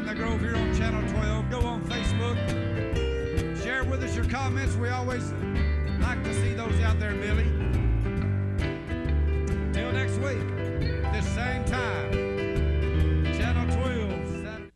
in the Grove here on Channel 12. Go on Facebook. Share with us your comments. We always like to see those out there, Billy. Till next week, this same time, Channel 12. Saturday.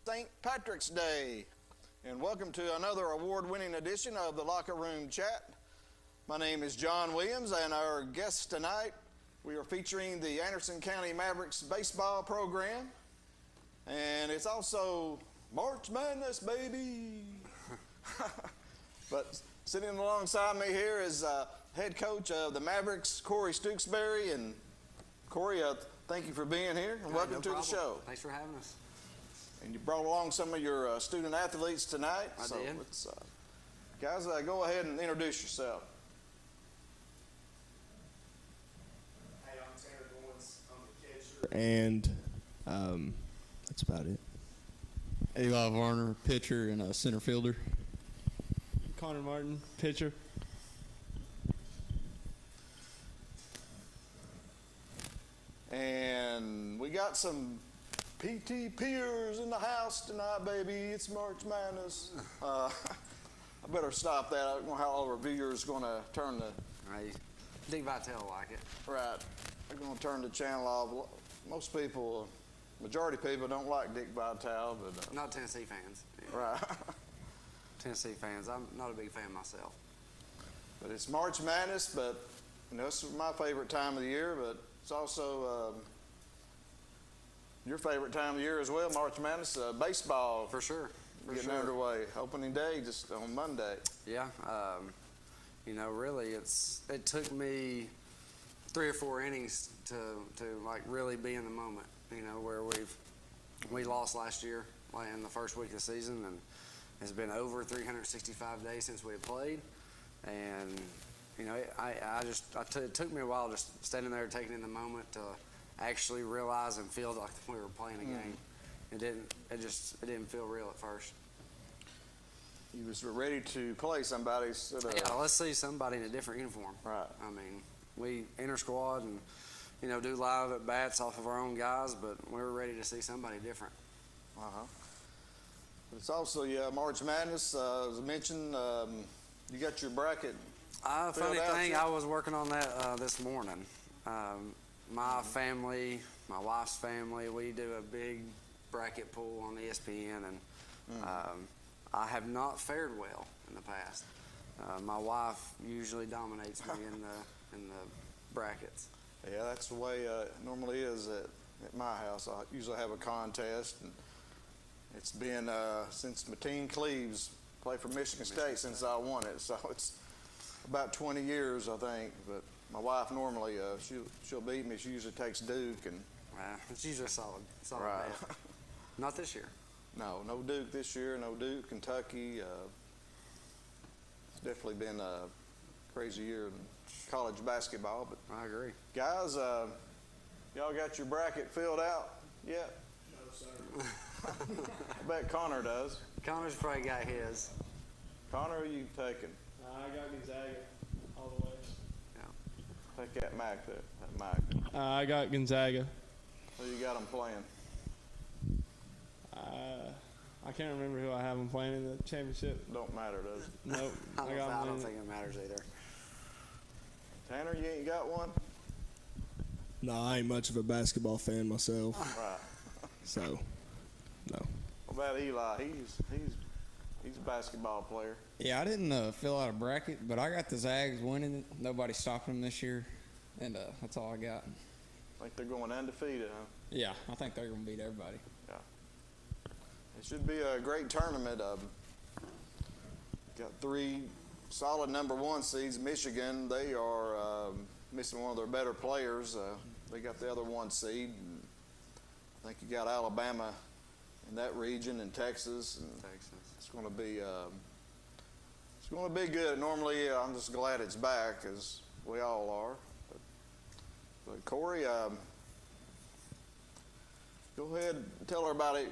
St. Patrick's Day, and welcome to another award-winning edition of the Locker Room Chat. My name is John Williams, and our guests tonight, we are featuring the Anderson County Mavericks baseball program, and it's also March Madness, baby. But sitting alongside me here is head coach of the Mavericks, Corey Stooksbury, and Corey, thank you for being here, and welcome to the show. Thanks for having us. And you brought along some of your student athletes tonight. I did. Let's, guys, go ahead and introduce yourself. Hey, I'm Tanner Goins. I'm the catcher. And that's about it. Eli Varner, pitcher and a center fielder. Connor Martin, pitcher. And we got some PT peers in the house tonight, baby. It's March Madness. I better stop that. I don't know how all our viewers going to turn the... Right. Dick Vitale like it. Right. They're going to turn the channel off. Most people, majority of people don't like Dick Vitale, but... Not Tennessee fans. Yeah. Right. Tennessee fans. I'm not a big fan myself. But it's March Madness, but, you know, it's my favorite time of the year, but it's also... your favorite time of the year as well, March Madness, baseball. For sure. Getting underway. Opening day just on Monday. Yeah. You know, really, it took me 3 or 4 innings to like really be in the moment. You know, where we lost last year in the first week of the season, and it's been over 365 days since we had played, and you know, it took me a while just standing there taking in the moment to actually realize and feel like we were playing a game. It didn't feel real at first. You was ready to play somebody. Yeah, let's see somebody in a different uniform. Right. I mean, we inter squad and, you know, do live at bats off of our own guys, but we were ready to see somebody different. It's also March Madness. As I mentioned, you got your bracket. Funny thing, I was working on that this morning. My family, my wife's family, we do a big bracket pool on ESPN, and I have not fared well in the past. My wife usually dominates me in the brackets. Yeah, that's the way it normally is at my house. I usually have a contest, and it's been since Mateen Cleaves played for Michigan State since I won it, so it's about 20 years, I think, but my wife normally, she'll beat me. She usually takes Duke. And it's usually solid right. Bet. Not this year. No Duke this year. No Duke, Kentucky. It's definitely been a crazy year in college basketball. But I agree. Guys, y'all got your bracket filled out yet? No, sir. I bet Connor does. Connor's probably got his. Connor, who you taking? I got Gonzaga all the way. Take that Mac there. That Mac. I got Gonzaga. Who you got them playing? I can't remember who I have them playing in the championship. Don't matter, does it? Nope. I don't think it matters either. Tanner, you ain't got one? No, I ain't much of a basketball fan myself. Right. So, no. What about Eli? He's a basketball player. Yeah, I didn't fill out a bracket, but I got the Zags winning it. Nobody stopping them this year, and that's all I got. I think they're going undefeated, huh? Yeah, I think they're going to beat everybody. Yeah. It should be a great tournament. got 3 solid number 1 seeds. Michigan, they are missing one of their better players. They got the other 1 seed. And I think you got Alabama in that region and Texas. And it's going to be good. Normally, I'm just glad it's back, as we all are. But Corey, go ahead and tell everybody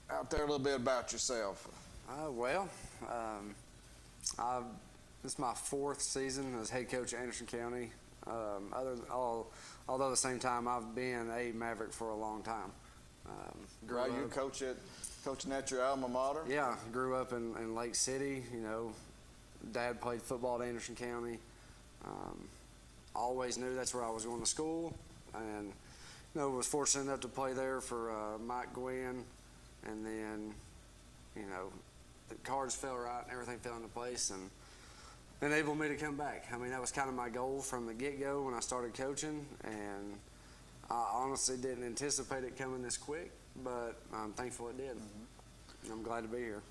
out there a little bit about yourself. This is my 4th season as head coach at Anderson County. Although at the same time, I've been a Maverick for a long time. Right, you coaching at your alma mater? Yeah, grew up in Lake City. You know, Dad played football at Anderson County. Always knew that's where I was going to school, and was fortunate enough to play there for Mike Gwynn, and then the cards fell right and everything fell into place and enabled me to come back. I mean, that was kind of my goal from the get-go when I started coaching, and I honestly didn't anticipate it coming this quick, but I'm thankful it did. And I'm glad to be here.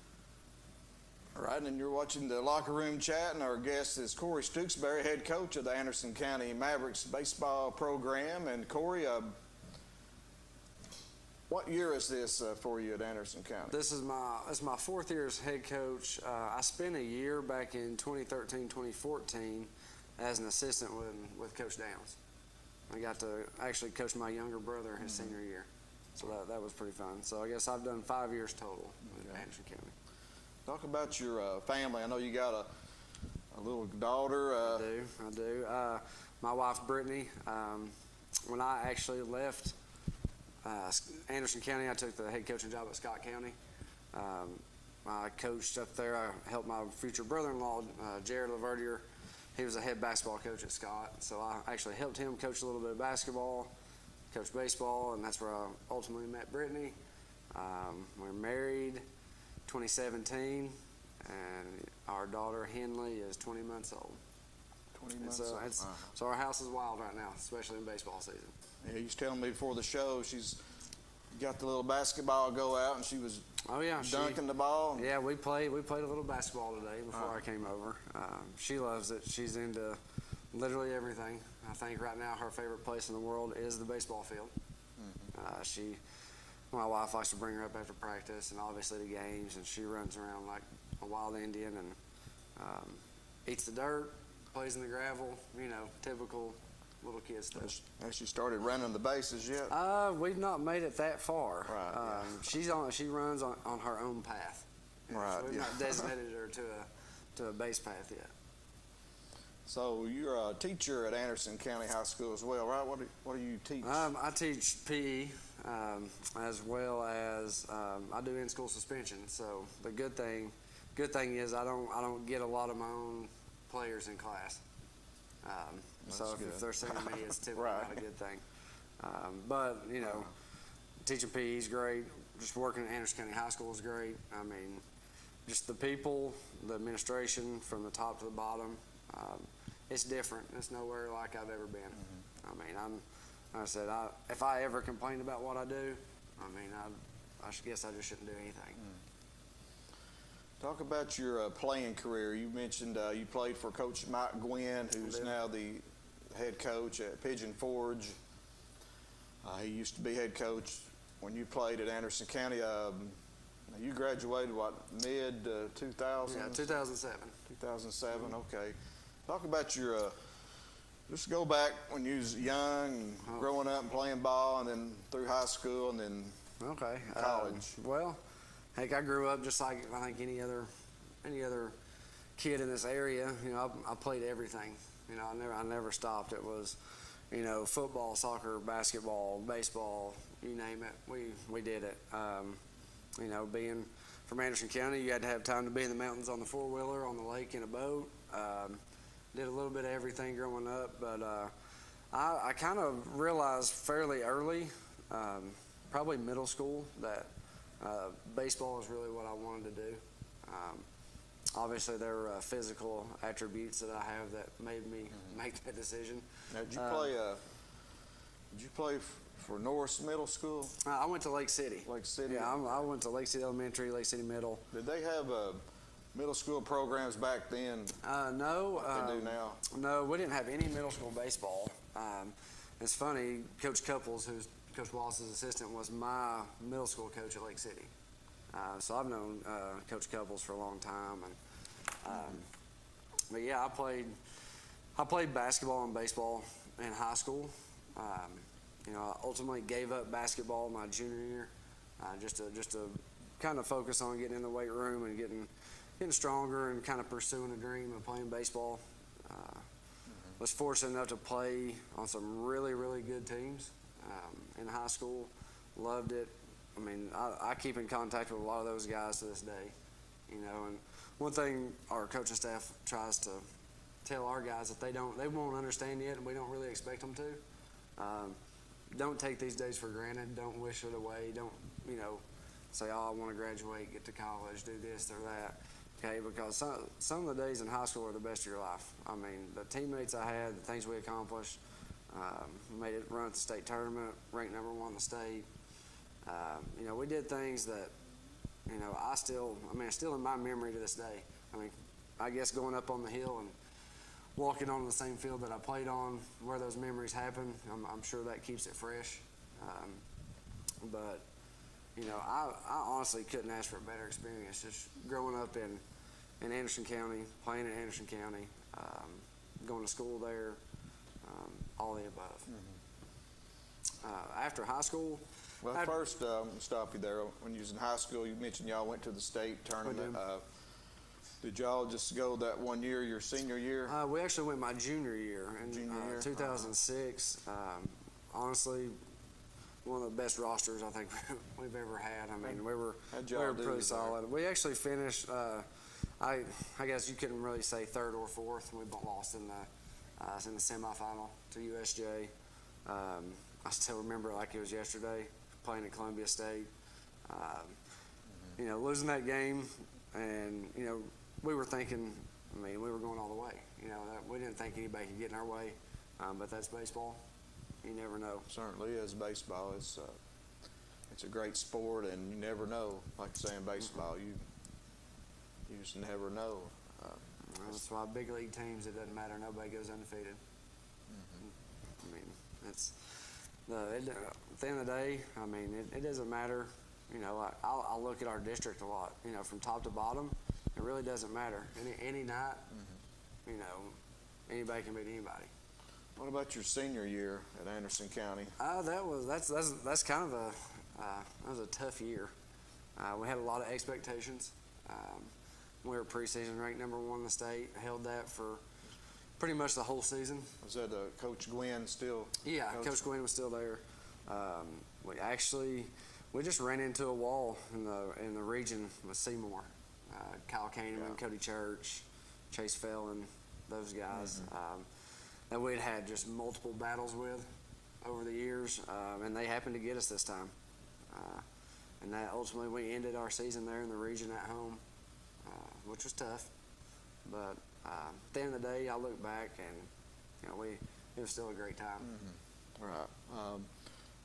All right, and you're watching the Locker Room Chat, and our guest is Corey Stooksbury, head coach of the Anderson County Mavericks baseball program. And Corey, what year is this for you at Anderson County? This is my 4th year as head coach. I spent a year back in 2013, 2014 as an assistant with Coach Downs. I got to actually coach my younger brother his senior year, so that was pretty fun. So I guess I've done 5 years total at Anderson County. Talk about your family. I know you got a little daughter. I do. My wife, Brittany, when I actually left Anderson County, I took the head coaching job at Scott County. I coached up there. I helped my future brother-in-law, Jared Laverdier. He was a head basketball coach at Scott, so I actually helped him coach a little bit of basketball, coach baseball, and that's where I ultimately met Brittany. We're married 2017, and our daughter Henley is 20 months old. 20 months old. So our house is wild right now, especially in baseball season. Yeah, you was telling me before the show she's got the little basketball go out, and she was dunking the ball. Yeah, we played a little basketball today before I came over. She loves it. She's into literally everything. I think right now her favorite place in the world is the baseball field. My wife likes to bring her up after practice and obviously the games, and she runs around like a wild Indian and eats the dirt, plays in the gravel, typical little kid stuff. Has she started running the bases yet? We've not made it that far. Right. She runs on her own path. Right. So we've not designated her to a base path yet. So you're a teacher at Anderson County High School as well, right? What do you teach? I teach PE as well as I do in-school suspension. So the good thing is I don't get a lot of my own players in class. So if they're seeing me, it's typically not a good thing. But teaching PE is great. Just working at Anderson County High School is great. I mean, just the people, the administration from the top to the bottom. It's different. It's nowhere like I've ever been. I mean, like I said, if I ever complained about what I do, I guess I just shouldn't do anything. Talk about your playing career. You mentioned you played for Coach Mike Gwynn, who's now the head coach at Pigeon Forge. He used to be head coach when you played at Anderson County. You graduated, mid 2000? Yeah, 2007. 2007, okay. Talk about your, just go back when you was young, and growing up and playing ball, and then through high school, and then college. Well, heck, I grew up just like I think any other kid in this area. I played everything. I never stopped. It was, football, soccer, basketball, baseball, you name it. We did it. Being from Anderson County, you had to have time to be in the mountains on the four-wheeler, on the lake in a boat. Did a little bit of everything growing up, but I kind of realized fairly early, probably middle school, that baseball is really what I wanted to do. Obviously, there were physical attributes that I have that made me make that decision. Now, did you play for Norris Middle School? I went to Lake City. Lake City? Yeah, I went to Lake City Elementary, Lake City Middle. Did they have middle school programs back then No. they do now? No, we didn't have any middle school baseball. It's funny, Coach Couples, who's Coach Wallace's assistant, was my middle school coach at Lake City. So I've known Coach Couples for a long time, but yeah, I played basketball and baseball in high school. I ultimately gave up basketball my junior year, just to kind of focus on getting in the weight room and getting stronger and kind of pursuing a dream of playing baseball. Was fortunate enough to play on some really, really good teams in high school. Loved it. I mean, I keep in contact with a lot of those guys to this day, and one thing our coaching staff tries to tell our guys that they won't understand yet, and we don't really expect them to. Don't take these days for granted. Don't wish it away. Don't, say, oh, I want to graduate, get to college, do this or that. Okay, because some of the days in high school are the best of your life. I mean, the teammates I had, the things we accomplished, made it run at the state tournament, ranked number 1 in the state. We did things that, it's still in my memory to this day. I mean, I guess going up on the hill and walking on the same field that I played on, where those memories happen, I'm sure that keeps it fresh. But I honestly couldn't ask for a better experience. Just growing up in Anderson County, playing in Anderson County, going to school there, all the above. After high school, Well, first, stop you there. When you was in high school, you mentioned y'all went to the state tournament. Did y'all just go that one year, your senior year? We actually went my junior year in 2006. Honestly, one of the best rosters I think we've ever had. I mean, we were pretty solid. We actually finished. I guess you couldn't really say third or fourth. We lost in the semifinal to USJ. I still remember it like it was yesterday, playing at Columbia State. Losing that game, and we were thinking. I mean, we were going all the way. We didn't think anybody could get in our way, but that's baseball. You never know. Certainly is baseball. It's a great sport, and you never know. Like you say in baseball, you just never know. That's why big league teams, it doesn't matter. Nobody goes undefeated. I mean, at the end of the day, I mean, it doesn't matter. I'll look at our district a lot. From top to bottom, it really doesn't matter. Any night, anybody can beat anybody. What about your senior year at Anderson County? That's kind of that was a tough year. We had a lot of expectations. We were preseason ranked number 1 in the state. Held that for pretty much the whole season. Was that Coach Gwynn still? Yeah, Coach Gwynn was still there. We just ran into a wall in the region with Seymour, Kyle Kahneman, Cody Church, Chase Fellon, those guys. That we'd had just multiple battles with over the years, and they happened to get us this time. And that ultimately we ended our season there in the region at home, which was tough. But at the end of the day, I look back and it was still a great time. Right.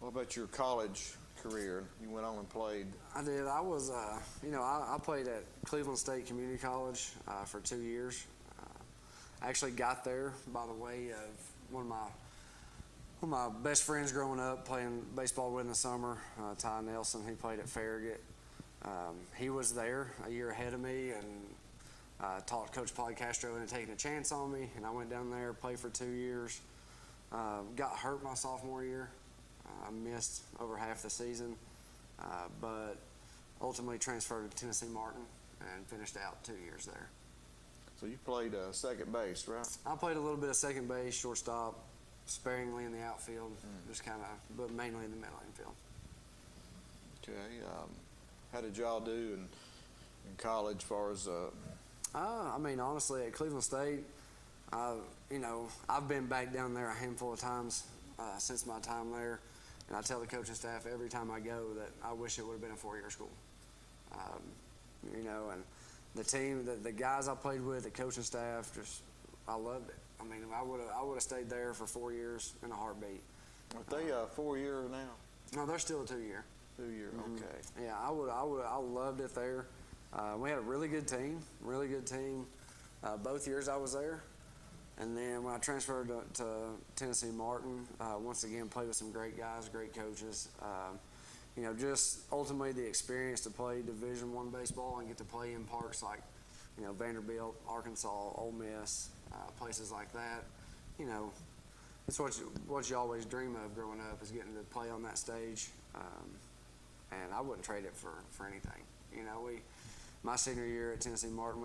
What about your college career? You went on and played. I did. I was, I played at Cleveland State Community College for 2 years. I actually got there by the way of one of my best friends growing up, playing baseball with in the summer, Ty Nelson. He played at Farragut. He was there a year ahead of me and talked Coach Polly Castro into taking a chance on me, and I went down there, played for 2 years. Got hurt my sophomore year. I missed over half the season, but ultimately transferred to Tennessee Martin and finished out 2 years there. So you played second base, right? I played a little bit of second base, shortstop, sparingly in the outfield, just kind of, but mainly in the middle infield. Okay. How did y'all do in college as far as? I mean, honestly, at Cleveland State, I've been back down there a handful of times since my time there, and I tell the coaching staff every time I go that I wish it would have been a 4-year school. And the team, the guys I played with, the coaching staff, I loved it. I mean, I would have stayed there for 4 years in a heartbeat. Are they 4 year now? No, they're still a 2 year. 2 year, okay. Yeah, I loved it there. We had a really good team, both years I was there. And then when I transferred to Tennessee Martin, once again played with some great guys, great coaches. Just ultimately the experience to play Division I baseball and get to play in parks like, Vanderbilt, Arkansas, Ole Miss, places like that. It's what you always dream of growing up, is getting to play on that stage. And I wouldn't trade it for anything. My senior year at Tennessee Martin,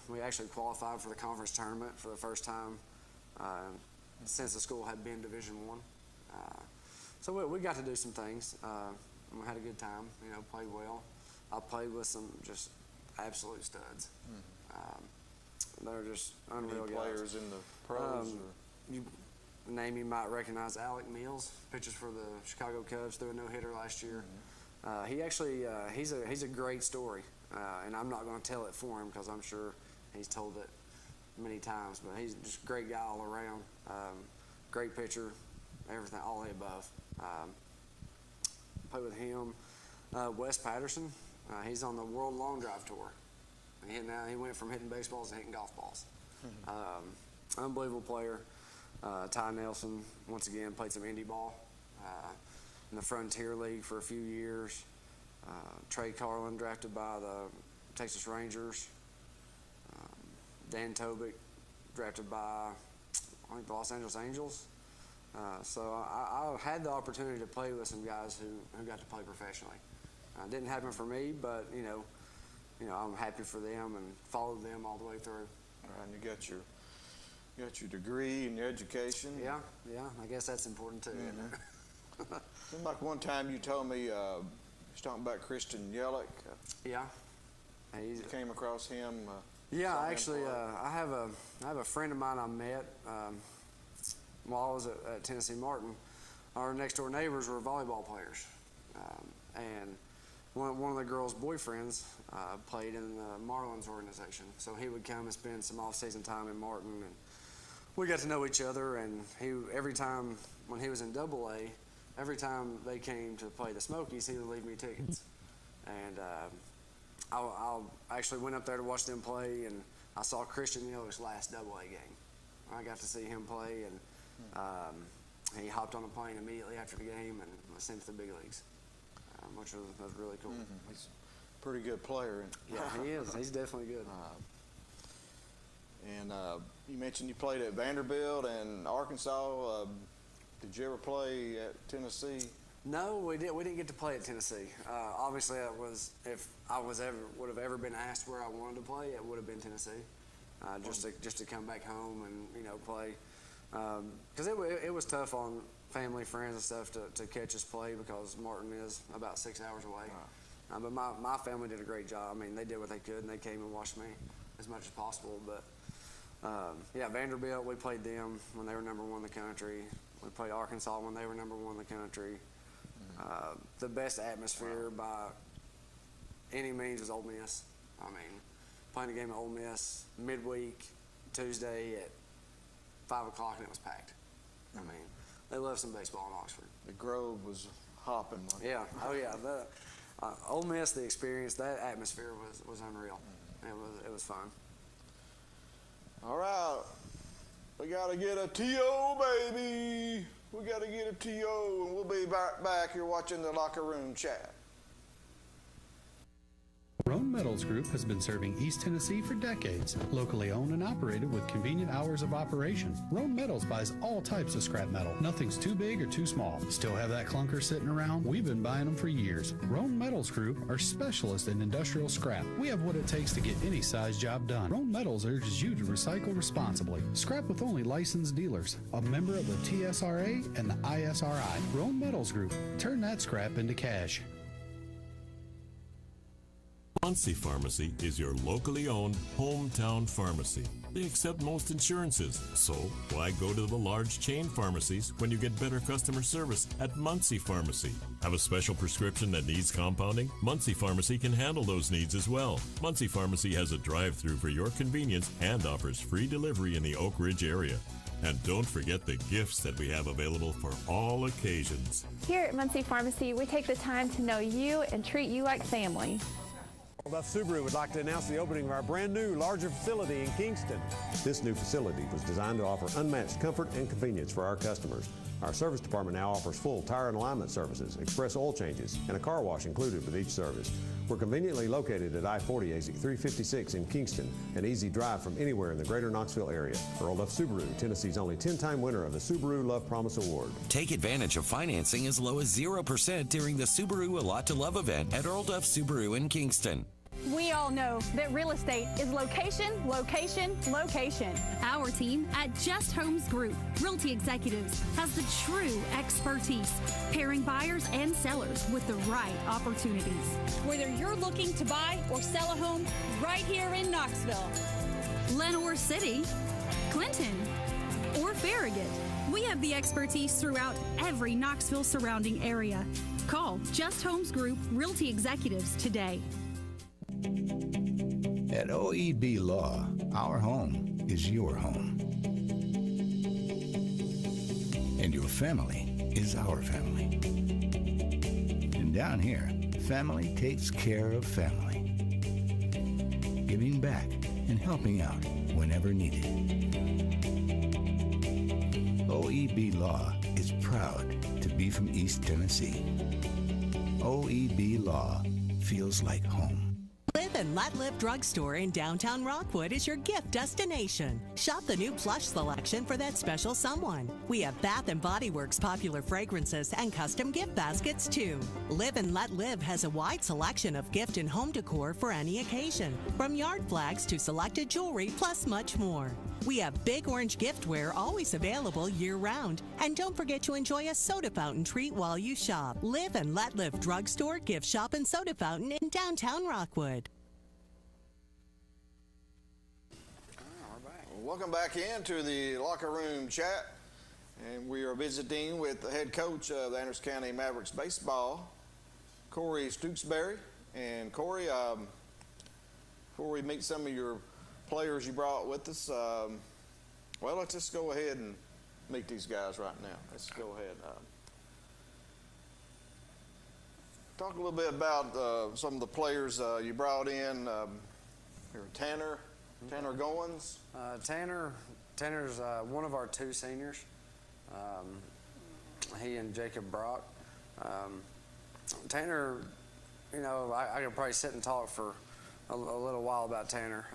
we actually qualified for the conference tournament for the first time since the school had been Division I. So we got to do some things. We had a good time, played well. I played with some just absolute studs. They're just unreal guys. Players in the pros? Name you might recognize: Alec Mills, pitches for the Chicago Cubs, threw a no-hitter last year. He actually, he's a great story, and I'm not going to tell it for him because I'm sure he's told it many times. But he's just a great guy all around. Great pitcher, everything, all the above. Played with him. Wes Patterson, he's on the World Long Drive Tour. He went from hitting baseballs to hitting golf balls. Unbelievable player. Ty Nelson, once again, played some indie ball in the Frontier League for a few years. Trey Carlin, drafted by the Texas Rangers. Dan Tobick, drafted by, I think, the Los Angeles Angels. So I had the opportunity to play with some guys who got to play professionally. Didn't happen for me, but I'm happy for them and followed them all the way through. And you got your degree and your education. Yeah, I guess that's important too. Seemed like one time you told me you was talking about Christian Yelich. Yeah, You came across him. Yeah, saw him actually, play. I have a friend of mine I met while I was at Tennessee Martin. Our next door neighbors were volleyball players, and one of the girls' boyfriends played in the Marlins organization. So he would come and spend some off-season time in Martin, and we got to know each other. And every time when he was in AA, every time they came to play the Smokies, he would leave me tickets. And I actually went up there to watch them play, and I saw Christian Yelich's last AA game. I got to see him play, and he hopped on a plane immediately after the game and was sent to the big leagues, which was really cool. He's a pretty good player. Yeah, he is. He's definitely good. And you mentioned you played at Vanderbilt and Arkansas. Did you ever play at Tennessee? No, we didn't get to play at Tennessee. Obviously, if I would have ever been asked where I wanted to play, it would have been Tennessee. Just to come back home and play, because it was tough on family, friends, and stuff to catch us play, because Martin is about 6 hours away. Wow. But my family did a great job. I mean, they did what they could, and they came and watched me as much as possible. But Vanderbilt, we played them when they were number one in the country. We played Arkansas when they were number one in the country. The best atmosphere by any means was Ole Miss. I mean, playing a game at Ole Miss midweek, Tuesday at 5 o'clock, and it was packed. I mean, they love some baseball in Oxford. The Grove was hopping. Yeah. Oh, yeah. Ole Miss, the experience, that atmosphere was unreal. It was fun. All right. We got to get a TO, baby. We got to get a TO, and we'll be right back. You're watching the Locker Room Chat. Roan Metals Group has been serving East Tennessee for decades. Locally owned and operated with convenient hours of operation. Roan Metals buys all types of scrap metal. Nothing's too big or too small. Still have that clunker sitting around? We've been buying them for years. Roan Metals Group are specialists in industrial scrap. We have what it takes to get any size job done. Roan Metals urges you to recycle responsibly. Scrap with only licensed dealers. A member of the TSRA and the ISRI. Roan Metals Group. Turn that scrap into cash. Muncie Pharmacy is your locally owned hometown pharmacy. They accept most insurances, so why go to the large chain pharmacies when you get better customer service at Muncie Pharmacy? Have a special prescription that needs compounding? Muncie Pharmacy can handle those needs as well. Muncie Pharmacy has a drive-thru for your convenience and offers free delivery in the Oak Ridge area. And don't forget the gifts that we have available for all occasions. Here at Muncie Pharmacy, we take the time to know you and treat you like family. Duff Subaru would like to announce the opening of our brand new, larger facility in Kingston. This new facility was designed to offer unmatched comfort and convenience for our customers. Our service department now offers full tire and alignment services, express oil changes, and a car wash included with each service. We're conveniently located at I-40 exit 356 in Kingston, an easy drive from anywhere in the greater Knoxville area. Earl Duff Subaru, Tennessee's only 10-time winner of the Subaru Love Promise Award. Take advantage of financing as low as 0% during the Subaru A Lot to Love event at Earl Duff Subaru in Kingston. We all know that real estate is location, location, location. Our team at Just Homes Group Realty Executives has the true expertise, pairing buyers and sellers with the right opportunities. Whether you're looking to buy or sell a home right here in Knoxville, Lenoir City, Clinton, or Farragut, we have the expertise throughout every Knoxville surrounding area. Call Just Homes Group Realty Executives today. At OEB Law, our home is your home. And your family is our family. And down here, family takes care of family. Giving back and helping out whenever needed. OEB Law is proud to be from East Tennessee. OEB Law feels like home. Live and Let Live Drugstore in downtown Rockwood is your gift destination. Shop the new plush selection for that special someone. We have Bath & Body Works popular fragrances and custom gift baskets too. Live and Let Live has a wide selection of gift and home decor for any occasion, from yard flags to selected jewelry, plus much more. We have Big Orange giftware always available year-round. And don't forget to enjoy a soda fountain treat while you shop. Live and Let Live Drugstore, Gift Shop, and Soda Fountain in downtown Rockwood. Welcome back into the locker room chat. And we are visiting with the head coach of the Andrews County Mavericks baseball, Corey Stooksbury. And Corey, before we meet some of your players you brought with us, well, let's just go ahead and meet these guys right now. Let's go ahead. Talk a little bit about some of the players you brought in. Here, Tanner Goins. Tanner's one of our two seniors. He and Jacob Brock. Tanner, you know, I could probably sit and talk for a little while about Tanner.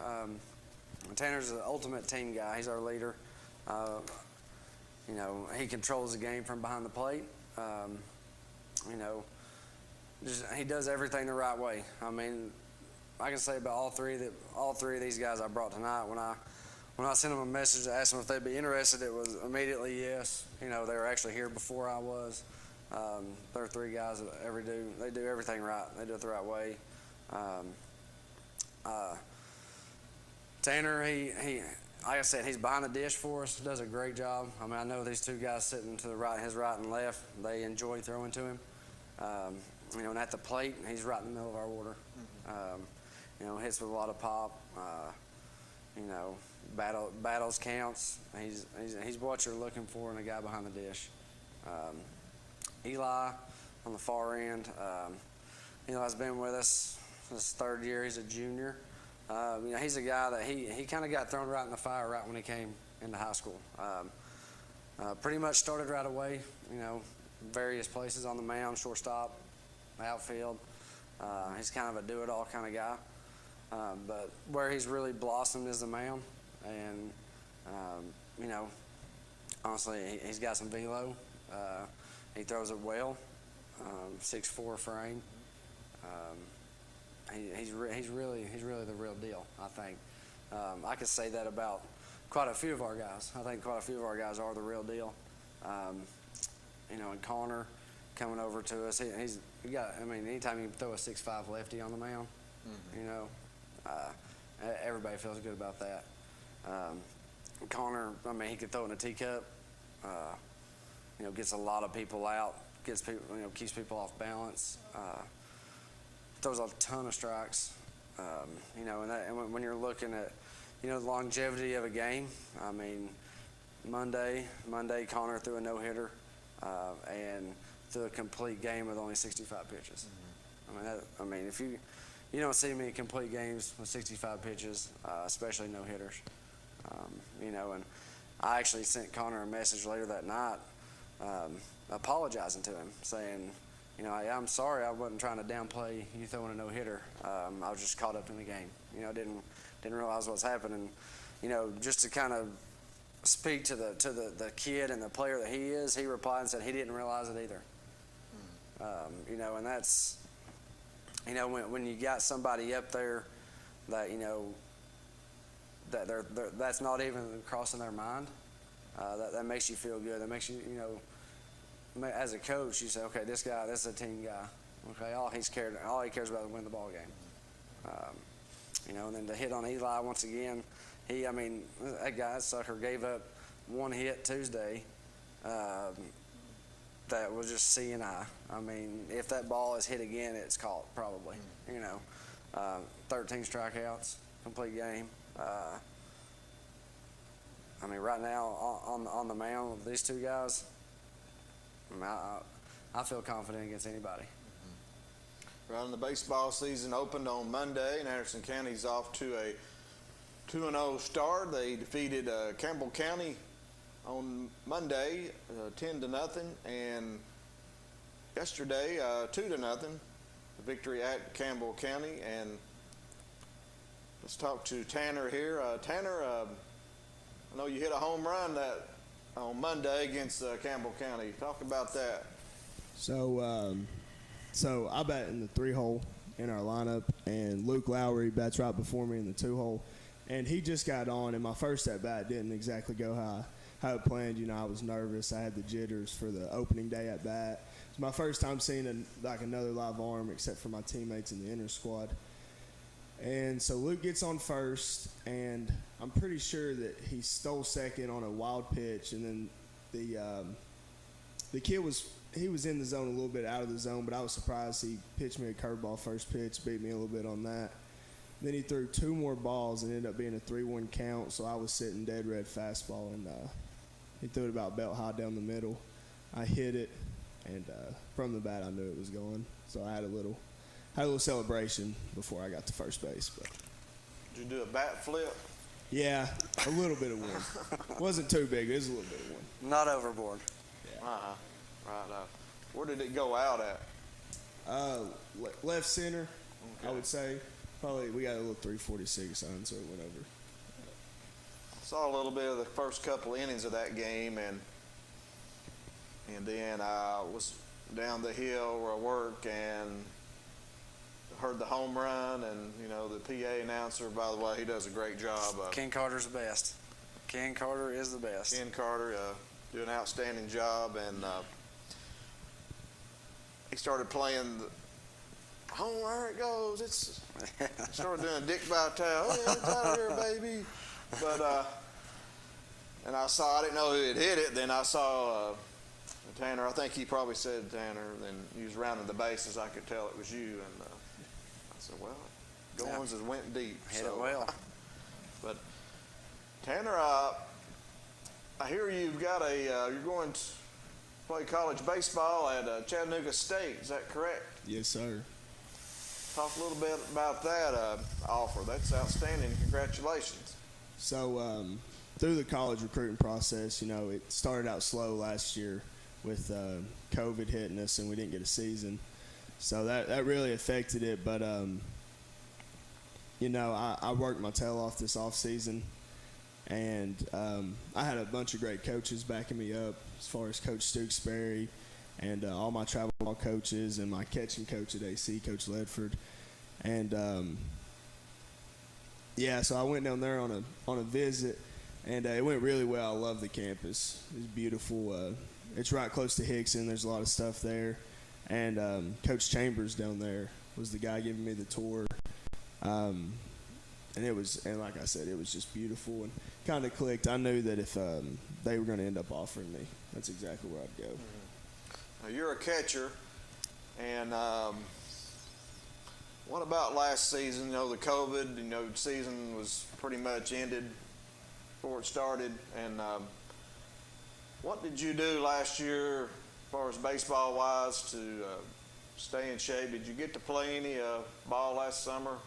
Tanner's the ultimate team guy. He's our leader. You know, he controls the game from behind the plate. You know, he does everything the right way. I mean, I can say about all three of these guys I brought tonight. When I sent them a message to ask them if they'd be interested, it was immediately yes. You know, they were actually here before I was. They're three guys that they do everything right. They do it the right way. Tanner, he like I said, he's behind the dish for us. Does a great job. I mean, I know these two guys sitting to the right, his right and left, they enjoy throwing to him. You know, and at the plate, he's right in the middle of our order. You know, hits with a lot of pop. You know, battles counts. He's what you're looking for in a guy behind the dish. Eli on the far end. Eli's been with us this third year. He's a junior. You know, he's a guy that he kind of got thrown right in the fire right when he came into high school. Pretty much started right away. You know, various places on the mound, shortstop, outfield. He's kind of a do-it-all kind of guy. But where he's really blossomed is the mound. And, you know, honestly, he's got some velo. He throws it well, 6'4" frame. He's really the real deal, I think. I could say that about quite a few of our guys. I think quite a few of our guys are the real deal. You know, and Connor coming over to us, he got. I mean, anytime you throw a 6'5" lefty on the mound, you know, everybody feels good about that. Connor, I mean, he could throw it in a teacup. You know, gets a lot of people out. Gets people, you know, keeps people off balance. Throws a ton of strikes. You know, and when you're looking at, you know, the longevity of a game, I mean, Monday, Connor threw a no-hitter and threw a complete game with only 65 pitches. I mean, if you you don't see many complete games with 65 pitches, especially no hitters. You know, and I actually sent Connor a message later that night, apologizing to him, saying, you know, hey, I'm sorry, I wasn't trying to downplay you throwing a no hitter. I was just caught up in the game. You know, didn't realize what was happening. You know, just to kind of speak to the kid and the player that he is, he replied and said he didn't realize it either. You know, and that's, you know, when you got somebody up there that, you know, that that's not even crossing their mind, that makes you feel good. That makes you, you know, as a coach, you say, okay, this is a team guy. Okay, all he cares about is win the ball game. You know, and then to hit on Eli once again, that sucker gave up one hit Tuesday. That was just seeing eye. I mean, if that ball is hit again, it's caught probably. You know, 13 strikeouts, complete game. I mean, right now on the mound with these two guys, I feel confident against anybody. Right, and the baseball season opened on Monday, and Anderson County's off to a 2-0 start. They defeated Campbell County on Monday, 10-0, and yesterday 2-0. The victory at Campbell County. And let's talk to Tanner here. Tanner, I know you hit a home run on Monday against Campbell County. Talk about that. So I bat in the 3-hole in our lineup, and Luke Lowry bats right before me in the 2-hole. And he just got on, and my first at-bat didn't exactly go how it planned. You know, I was nervous. I had the jitters for the opening day at-bat. It's my first time seeing another live arm except for my teammates in the inner squad. And so Luke gets on first, and I'm pretty sure that he stole second on a wild pitch, and then the kid was in the zone a little bit, out of the zone, but I was surprised he pitched me a curveball first pitch, beat me a little bit on that. Then he threw two more balls and ended up being a 3-1 count, so I was sitting dead red fastball, and he threw it about belt high down the middle. I hit it, and from the bat I knew it was going, so I had a little celebration before I got to first base. But did you do a bat flip? Yeah, a little bit of wind. Wasn't too big. It was a little bit of wind. Not overboard. Yeah. Right. Where did it go out at? Left center, okay. I would say. Probably we got a little 346 on, so it went over. I saw a little bit of the first couple innings of that game, and then I was down the hill where I work and heard the home run, and you know the PA announcer. By the way, he does a great job. Ken Carter's the best. Ken Carter is the best. Ken Carter do an outstanding job, and he started playing there it goes. It's started doing a Dick Vitale. Oh, yeah, it's out of here, baby. But and I didn't know who had hit it. Then I saw Tanner. I think he probably said Tanner. Then he was rounding the bases. I could tell it was you. And I said, well, Goins has went deep. Hit it well. But Tanner, I hear you've got you're going to play college baseball at Chattanooga State. Is that correct? Yes, sir. Talk a little bit about that offer. That's outstanding. Congratulations. So through the college recruiting process, you know, it started out slow last year with COVID hitting us, and we didn't get a season. So that really affected it. But, you know, I worked my tail off this off season, and I had a bunch of great coaches backing me up as far as Coach Stooksbury and all my travel ball coaches and my catching coach at AC, Coach Ledford. And, so I went down there on a visit, and it went really well. I love the campus. It's beautiful. It's right close to Hickson. There's a lot of stuff there. And Coach Chambers down there was the guy giving me the tour. And like I said, it was just beautiful and kind of clicked. I knew that if they were going to end up offering me, that's exactly where I'd go. Mm-hmm. Now, you're a catcher, and what about last season? You know, the COVID, season was pretty much ended before it started. And what did you do last year, as far as baseball-wise, to stay in shape. Did you get to play any ball last summer?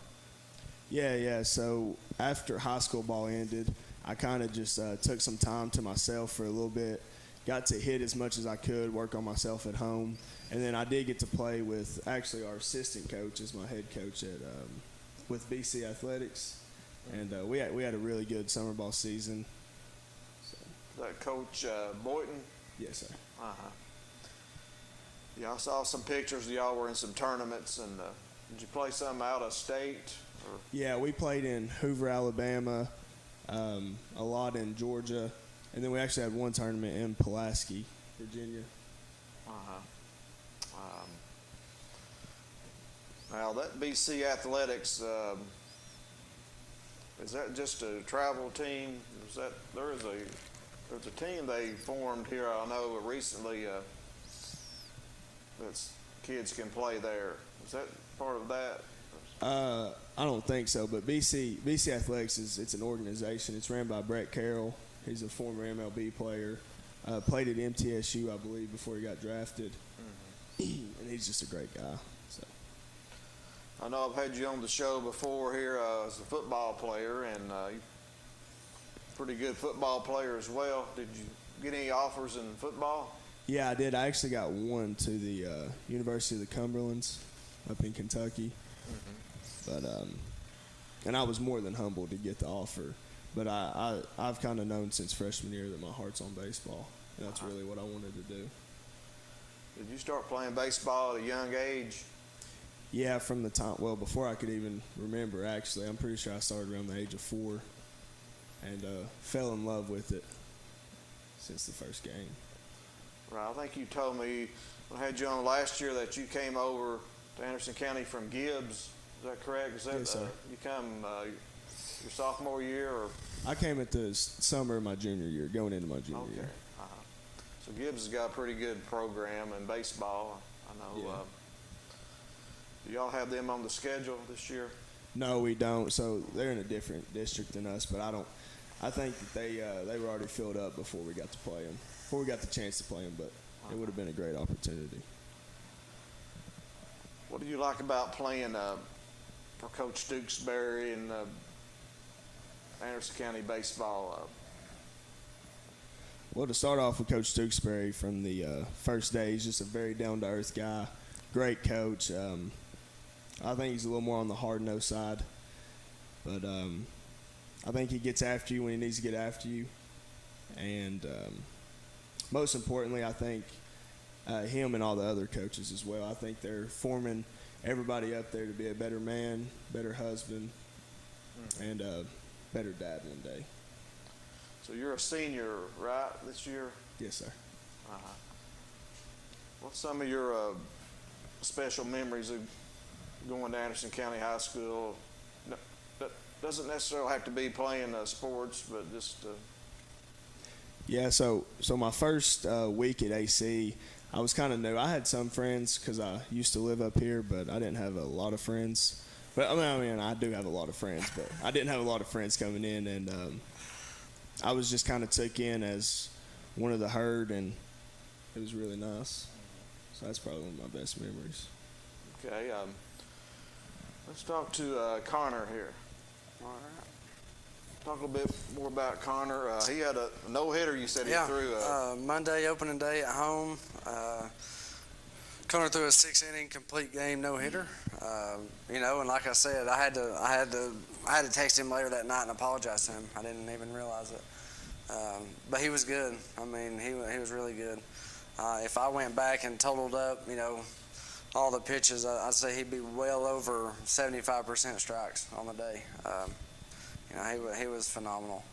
Yeah. So after high school ball ended, I kind of just took some time to myself for a little bit. Got to hit as much as I could, work on myself at home, and then I did get to play with actually our assistant coach is my head coach at with BC Athletics, and we had a really good summer ball season. Is that Coach Boynton? Yes, sir. Yeah, I saw some pictures. Y'all were in some tournaments, and did you play some out of state? Or? Yeah, we played in Hoover, Alabama, a lot in Georgia, and then we actually had one tournament in Pulaski, Virginia. Now that BC Athletics, is that just a travel team? There's a team they formed here, I know recently, that's kids can play there. Is that part of that? I don't think so, but BC Athletics it's an organization. It's ran by Brett Carroll. He's a former MLB player. Played at MTSU, I believe, before he got drafted. And he's just a great guy. So. I know I've had you on the show before here as a football player, and you're a pretty good football player as well. Did you get any offers in football? Yeah, I did. I actually got one to the University of the Cumberlands up in Kentucky. But and I was more than humbled to get the offer. But I've kind of known since freshman year that my heart's on baseball. And that's really what I wanted to do. Did you start playing baseball at a young age? Yeah, from the time, well, before I could even remember, actually. I'm pretty sure I started around the age of 4 and fell in love with it since the first game. Right. I think you told me when I had you on last year that you came over to Anderson County from Gibbs. Is that correct? Is that, yes, sir. You come your sophomore year? Or? I came at the summer of my junior year, going into my junior year. So Gibbs has got a pretty good program in baseball. I know. Yeah. Do y'all have them on the schedule this year? No, we don't. So they're in a different district than us, but I think that they were already filled up before we got to play them, before we got the chance to play them, but it would have been a great opportunity. What do you like about playing for Coach Dukesbury and Anderson County baseball? Well, to start off with Coach Dukesbury from the first day, he's just a very down-to-earth guy, great coach. I think he's a little more on the hard-nosed side, but I think he gets after you when he needs to get after you. And most importantly, I think him and all the other coaches as well, I think they're forming everybody up there to be a better man, better husband, and a better dad one day. So you're a senior, right, this year? Yes, sir. What's some of your special memories of going to Anderson County High School? That doesn't necessarily have to be playing sports, but just... Yeah, so my first week at AC, I was kind of new. I had some friends because I used to live up here, but I didn't have a lot of friends. But I mean, I do have a lot of friends, but I didn't have a lot of friends coming in, and I was just kind of took in as one of the herd, and it was really nice. So that's probably one of my best memories. Okay, let's talk to Connor here. All right. Talk a little bit more about Connor. He had a no-hitter, you said he threw. Monday, opening day at home. Connor threw a 6-inning complete game no-hitter. And like I said, I had to text him later that night and apologize to him. I didn't even realize it. But he was good. I mean, he was really good. If I went back and totaled up, all the pitches, I'd say he'd be well over 75% strikes on the day. He was phenomenal.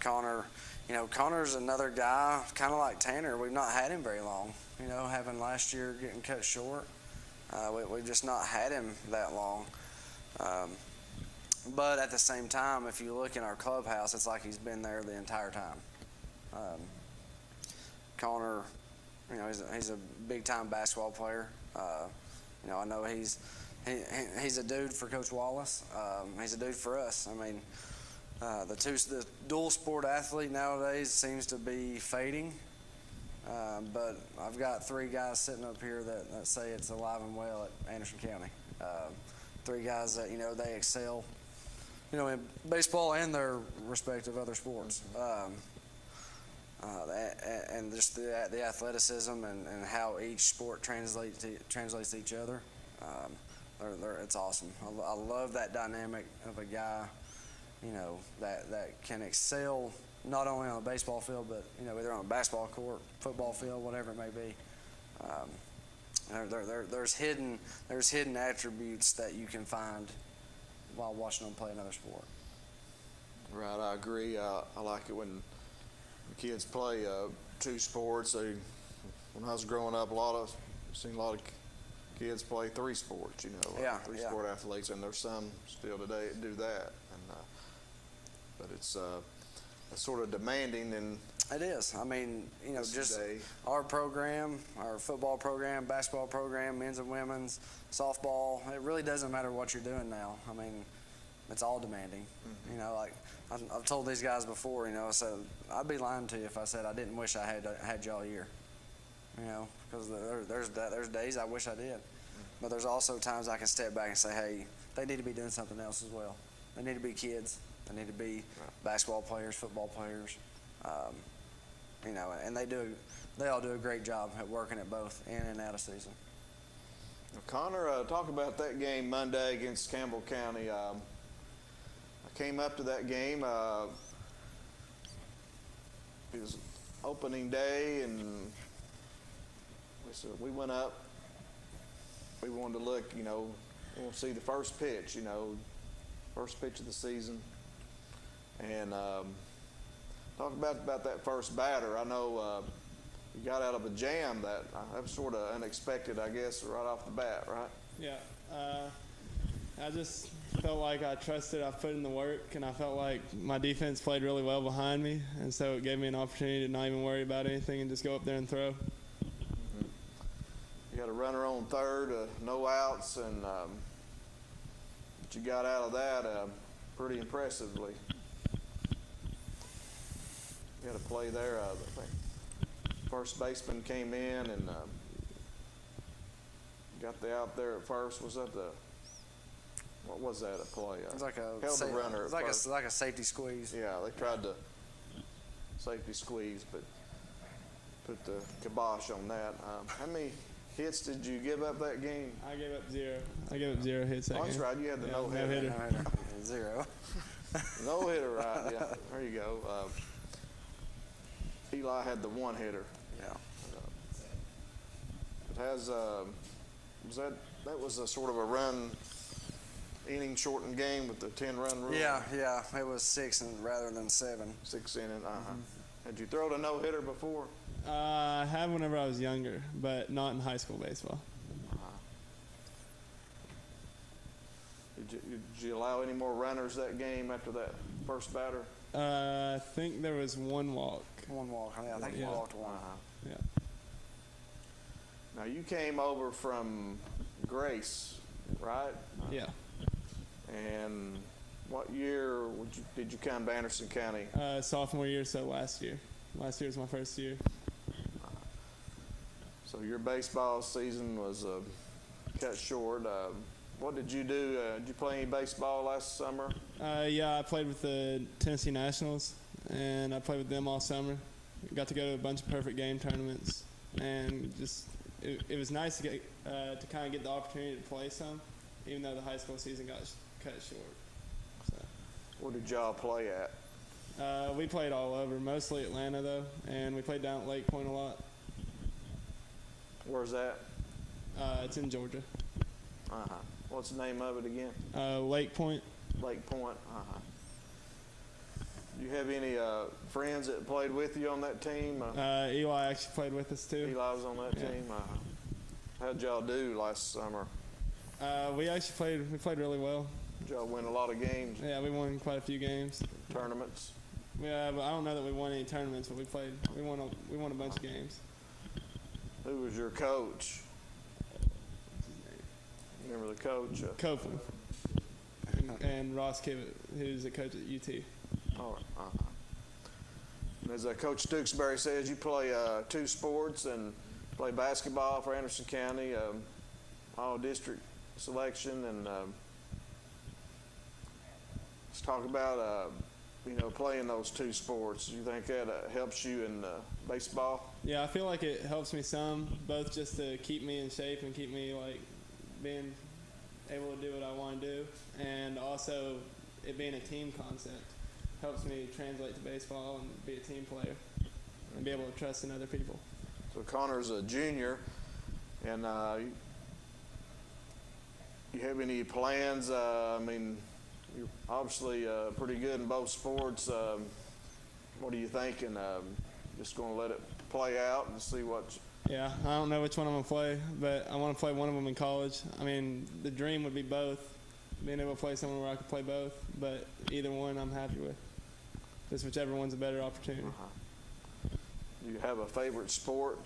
Connor's another guy, kind of like Tanner. We've not had him very long. Having last year getting cut short, we've just not had him that long. But at the same time, if you look in our clubhouse, it's like he's been there the entire time. Connor, he's a big-time basketball player. I know he's a dude for Coach Wallace. He's a dude for us. I mean, the dual sport athlete nowadays seems to be fading. but I've got 3 guys sitting up here that say it's alive and well at Anderson County. 3 guys that, they excel, in baseball and their respective other sports. And just the athleticism and how each sport translates to each other. It's awesome. I love that dynamic of a guy, that can excel not only on a baseball field, but either on a basketball court, football field, whatever it may be. There's hidden attributes that you can find while watching them play another sport. Right, I agree. I like it when kids play 2 sports. When I was growing up, seen a lot of kids play 3 sports. 3 sport athletes, and there's some still today that do that. But it's sort of demanding. And it is. I mean, just our program, our football program, basketball program, men's and women's, softball. It really doesn't matter what you're doing now. I mean, it's all demanding. Like I've told these guys before. I said I'd be lying to you if I said I didn't wish I had y'all here. Because there's days I wish I did, but there's also times I can step back and say, hey, they need to be doing something else as well. They need to be kids. They need to be basketball players, football players. And they all do a great job at working at both in and out of season. Now, Connor, talk about that game Monday against Campbell County. I came up to that game. It was opening day, and we went up. We wanted to look, we want to see the first pitch, first pitch of the season. And talk about that first batter. I know you got out of a jam that was sort of unexpected, I guess, right off the bat, right? Yeah. I just felt like I trusted, I put in the work, and I felt like my defense played really well behind me, and so it gave me an opportunity to not even worry about anything and just go up there and throw. You had a runner on third, no outs, and but you got out of that pretty impressively. You had a play there. I think first baseman came in and got the out there at first. Was that what was that? A play? It was like held the runner. It was like a safety squeeze. Yeah, they tried to safety squeeze, but put the kibosh on that. How many hits did you give up that game? I gave up 0. I gave up 0 hits that game. That's right. You had the no-hitter. No-hitter. 0. No-hitter, right. Yeah, there you go. Eli had the 1-hitter. Yeah. It has, that was a sort of a run, inning shortened game with the 10-run rule? Yeah. It was 6 rather than 7. 6 inning, Had you thrown a no-hitter before? I had whenever I was younger, but not in high school baseball. Did you allow any more runners that game after that first batter? I think there was 1 walk. 1 walk. I think you walked 1. Yeah. Now you came over from Grace, right? Yeah. And what year did you come to Anderson County? Sophomore year, so last year. Last year was my first year. So your baseball season was cut short. What did you do? Did you play any baseball last summer? Yeah, I played with the Tennessee Nationals, and I played with them all summer. Got to go to a bunch of perfect game tournaments, and just it was nice to get to kind of get the opportunity to play some, even though the high school season got cut short. So. Where did y'all play at? We played all over, mostly Atlanta though, and we played down at Lake Point a lot. Where's that? It's in Georgia. What's the name of it again? Lake Point. Lake Point. Do you have any friends that played with you on that team? Eli actually played with us too. Eli was on that team. How'd y'all do last summer? We actually played really well. Did y'all win a lot of games? Yeah, we won quite a few games. Tournaments? Yeah, but I don't know that we won any tournaments, but we won a bunch of games. Who was your coach? Remember the coach? Copeland. And Ross Kivett, who's the coach at UT. Oh, As Coach Stooksbury says, you play 2 sports and play basketball for Anderson County, all district selection, and let's talk about playing those 2 sports. Do you think that helps you in baseball? Yeah, I feel like it helps me some, both just to keep me in shape and keep me like being able to do what I want to do, and also it being a team concept helps me translate to baseball and be a team player and be able to trust in other people. So Connor's a junior, and you have any plans? You're obviously pretty good in both sports. What are you thinking? Just going to let it play out and see what? Yeah, I don't know which one I'm going to play, but I want to play one of them in college. I mean, the dream would be both, being able to play somewhere where I could play both, but either one I'm happy with. Just whichever one's a better opportunity. Do you have a favorite sport?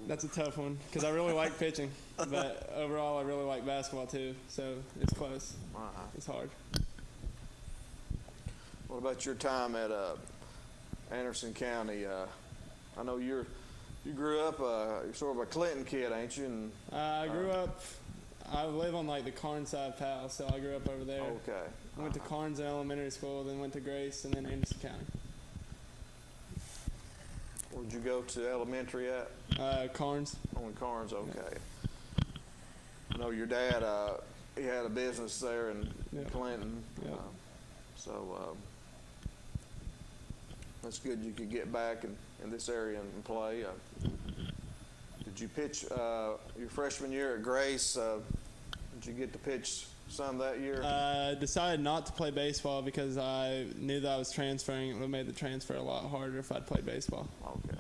That's a tough one because I really like pitching, but overall I really like basketball too, so it's close. It's hard. What about your time at Anderson County? I know you grew up, you're sort of a Clinton kid, ain't you? And, I grew up, I live on like the Carnside Pal, so I grew up over there. Okay. I went to Carnes Elementary School, then went to Grace, and then Anderson County. Where'd you go to elementary at? Carnes. Only Carnes, okay. I know your dad, he had a business there in Clinton. Yeah. So that's good you could get back in this area and play. Did you pitch your freshman year at Grace? Did you get to pitch some that year? I decided not to play baseball because I knew that I was transferring. It would have made the transfer a lot harder if I'd played baseball. Okay.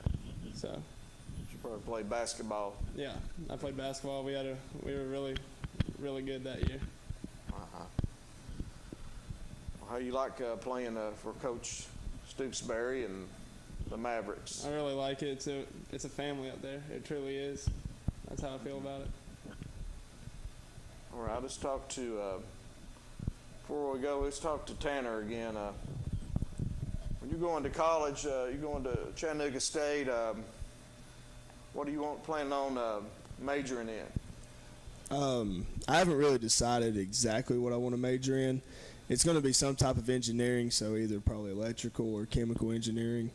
So. You probably played basketball. Yeah, I played basketball. We were really, really good that year. How you like playing for Coach Stooksbury and the Mavericks? I really like it. It's a family up there. It truly is. That's how I feel about it. All right, let's talk to, before we go, let's talk to Tanner again. When you're going to college, you're going to Chattanooga State, what do you plan on majoring in? I haven't really decided exactly what I want to major in. It's going to be some type of engineering, so either probably electrical or chemical engineering.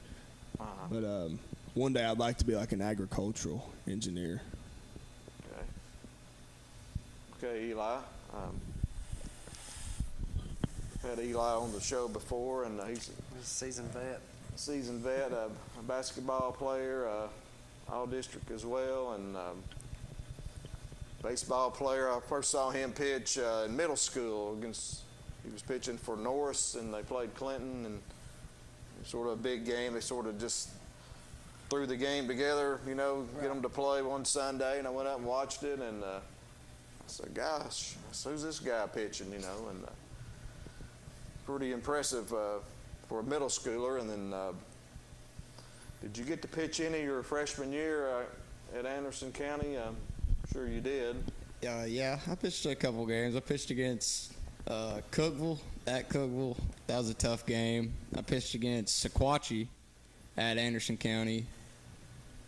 But one day I'd like to be like an agricultural engineer. Okay, Eli. Had Eli on the show before, and he's a seasoned vet. A basketball player, all district as well, and baseball player. I first saw him pitch in middle school he was pitching for Norris, and they played Clinton, and sort of a big game. They sort of just threw the game together, get them to play one Sunday, and I went up and watched it, and I said, gosh, who's this guy pitching, and pretty impressive for a middle schooler. And then did you get to pitch any of your freshman year at Anderson County? I'm sure you did. Yeah, I pitched a couple games. I pitched against Cookeville, at Cookeville. That was a tough game. I pitched against Sequatchie at Anderson County.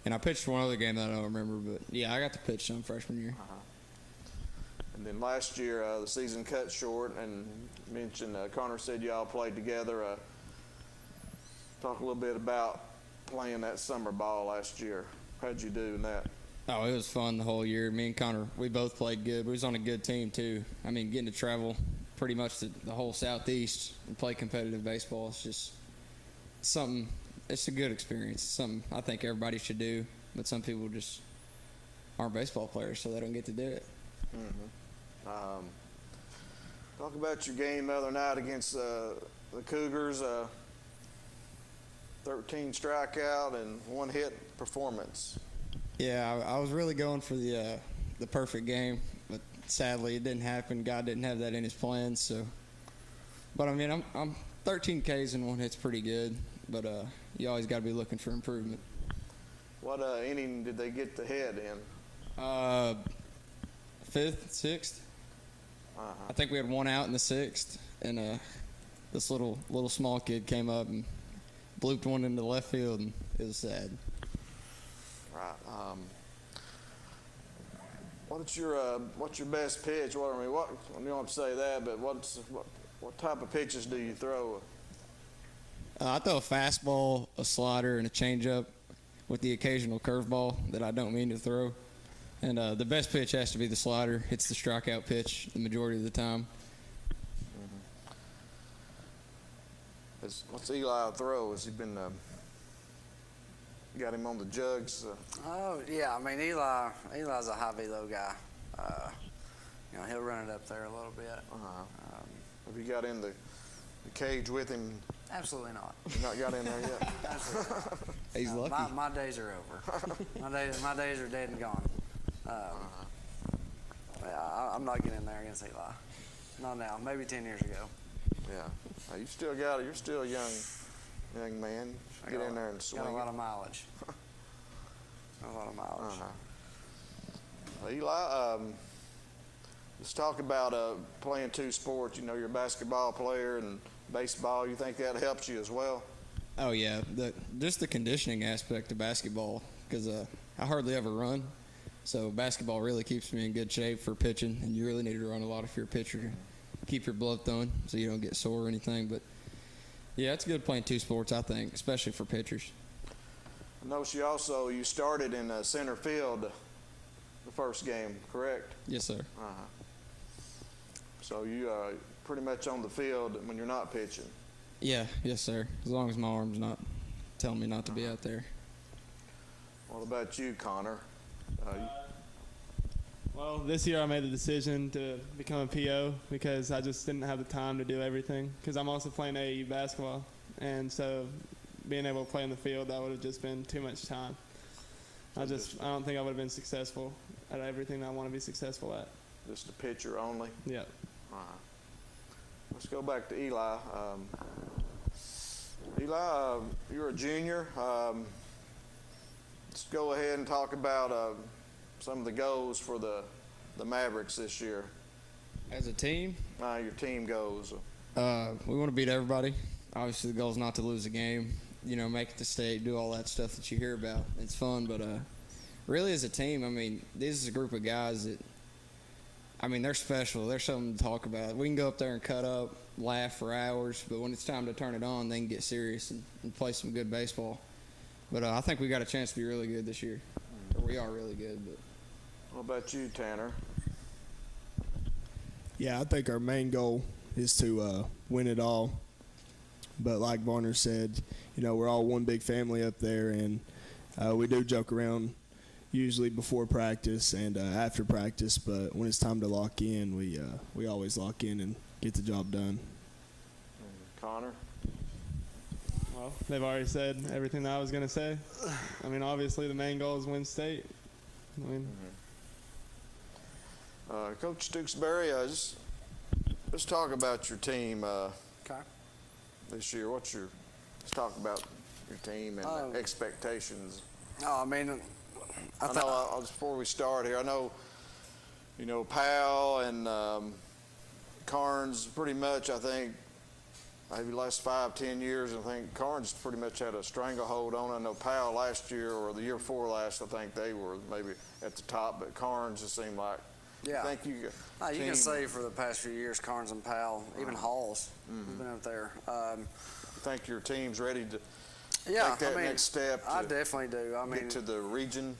And I pitched one other game that I don't remember, but yeah, I got to pitch some freshman year. And then last year, the season cut short, and you mentioned Connor said you all played together. Talk a little bit about playing that summer ball last year. How'd you do in that? Oh, it was fun the whole year. Me and Connor, we both played good. We was on a good team, too. I mean, getting to travel pretty much the whole Southeast and play competitive baseball, it's just something, it's a good experience. It's something I think everybody should do, but some people just aren't baseball players, so they don't get to do it. Talk about your game the other night against the Cougars. 13 strikeout and 1 hit performance. Yeah, I was really going for the perfect game, but sadly it didn't happen. God didn't have that in His plans. So, but I mean, I'm 13 Ks and 1 hit's pretty good, but you always got to be looking for improvement. What inning did they get the head in? 5th, 6th. I think we had 1 out in the 6th, and this little small kid came up and blooped one into left field, and it was sad. Right. What's your best pitch? What I don't want to say that, but what type of pitches do you throw? I throw a fastball, a slider, and a changeup with the occasional curveball that I don't mean to throw. And the best pitch has to be the slider. It's the strikeout pitch the majority of the time. What's Eli throw? Has he been got him on the jugs? Oh yeah, I mean Eli's a high velo guy. He'll run it up there a little bit. Have you got in the cage with him? Absolutely not. You not got in there yet? Absolutely not. He's lucky. My days are over. my days are dead and gone. I'm not getting in there against Eli. Not now. Maybe 10 years ago. Yeah. You're still a young man. Get in there and swing. Got a lot of mileage. Eli, let's talk about playing two sports. You're a basketball player and baseball. You think that helps you as well? Oh yeah, just the conditioning aspect of basketball, because I hardly ever run, so basketball really keeps me in good shape for pitching, and you really need to run a lot if you're a pitcher to keep your blood flowing so you don't get sore or anything. But yeah, it's good playing two sports, I think, especially for pitchers. I know you started in center field the first game, correct? Yes, sir. So you are pretty much on the field when you're not pitching. Yeah, yes, sir. As long as my arm's not telling me not to be out there. What about you, Connor? Well, this year I made the decision to become a PO because I just didn't have the time to do everything, because I'm also playing AAU basketball, and so being able to play in the field, that would have just been too much time. I don't think I would have been successful at everything I want to be successful at. Just a pitcher only? Yeah. Let's go back to Eli. Eli, you're a junior. Let's go ahead and talk about some of the goals for the Mavericks this year. As a team? Your team goals. We want to beat everybody. Obviously, the goal is not to lose a game. Make it to state, do all that stuff that you hear about. It's fun, but really as a team, this is a group of guys that, they're special. They're something to talk about. We can go up there and cut up, laugh for hours, but when it's time to turn it on, they can get serious and play some good baseball. But I think we got a chance to be really good this year. Or we are really good. But what about you, Tanner? Yeah, I think our main goal is to win it all. But like Varner said, we're all one big family up there, and we do joke around usually before practice and after practice. But when it's time to lock in, we always lock in and get the job done. Connor? Well, they've already said everything that I was going to say. Obviously the main goal is win state. Coach Stooksbury, let's talk about your team this year. Let's talk about your team and expectations. Before we start here, I know, Powell and Carnes pretty much, I think, maybe the last 5-10 years, I think Carnes pretty much had a stranglehold on. I know Powell last year or the year before last, I think they were maybe at the top, but Carnes just seemed like. Yeah. I think you can say for the past few years, Carnes and Powell, even Halls, has been up there. I think your team's ready to take that next step. I definitely do. Get to the region.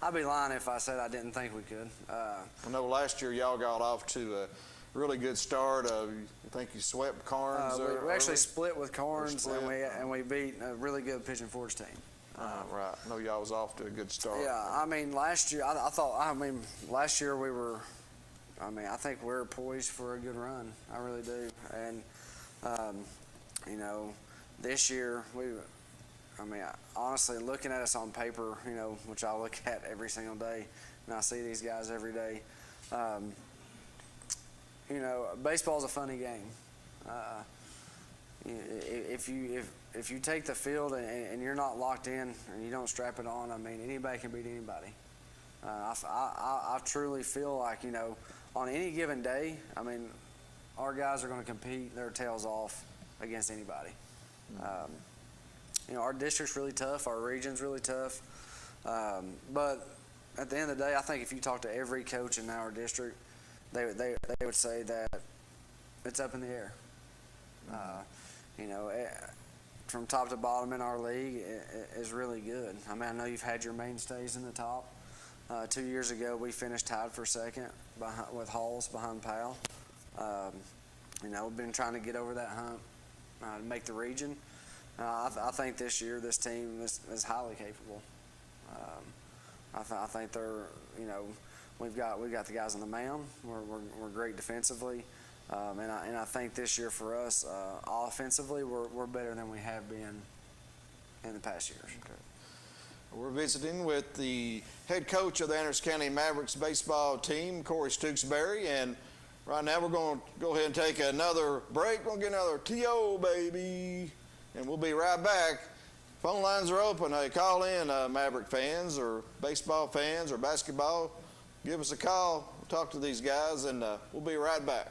I'd be lying if I said I didn't think we could. I know last year y'all got off to a really good start. I think you swept Carnes. We actually split with Carnes, and we beat a really good pitching forwards team. Right. I know y'all was off to a good start. Yeah, last year, last year we were, I think we're poised for a good run. I really do. And, this year, honestly, looking at us on paper, which I look at every single day, and I see these guys every day, baseball's a funny game. If you take the field and you're not locked in and you don't strap it on, anybody can beat anybody. I truly feel like, on any given day, our guys are going to compete their tails off against anybody. Our district's really tough. Our region's really tough. But at the end of the day, I think if you talk to every coach in our district, they would say that it's up in the air. From top to bottom in our league is really good. I mean, I know you've had your mainstays in the top. 2 years ago, we finished tied for second with Halls behind Powell. We've been trying to get over that hump to make the region. I think this year this team is highly capable. I think they're, we've got the guys on the mound. We're great defensively, and I think this year for us, offensively, we're better than we have been in the past years. Okay. We're visiting with the head coach of the Anderson County Mavericks baseball team, Corey Stooksbury, and right now we're going to go ahead and take another break. We're going to get another TO, baby, and we'll be right back. Phone lines are open. Hey, call in, Maverick fans or baseball fans or basketball. Give us a call. We'll talk to these guys, and we'll be right back.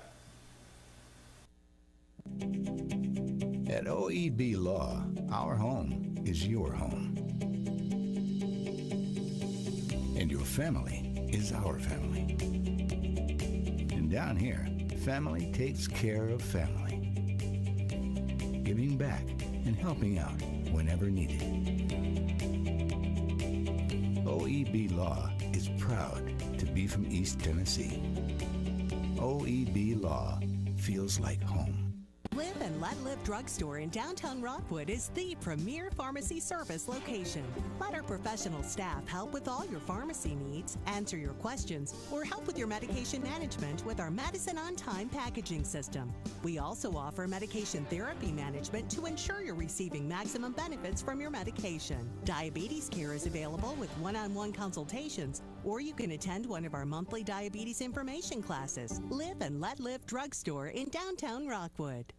At OEB Law, our home is your home. And your family is our family. And down here, family takes care of family. Giving back and helping out whenever needed. OEB Law is proud to be from East Tennessee. OEB Law feels like home. Live and Let Live Drugstore in downtown Rockwood is the premier pharmacy service location. Let our professional staff help with all your pharmacy needs, answer your questions, or help with your medication management with our Medicine on Time packaging system. We also offer medication therapy management to ensure you're receiving maximum benefits from your medication. Diabetes care is available with one-on-one consultations, or you can attend one of our monthly diabetes information classes. Live and Let Live Drugstore in downtown Rockwood.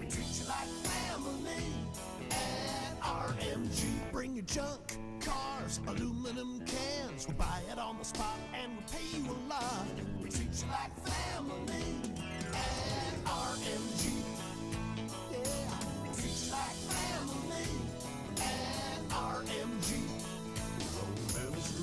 We treat you like family at RMG. Bring your junk, cars, aluminum cans. We buy it on the spot and we pay you a lot. We treat you like family at RMG. Yeah, we treat you like family at RMG.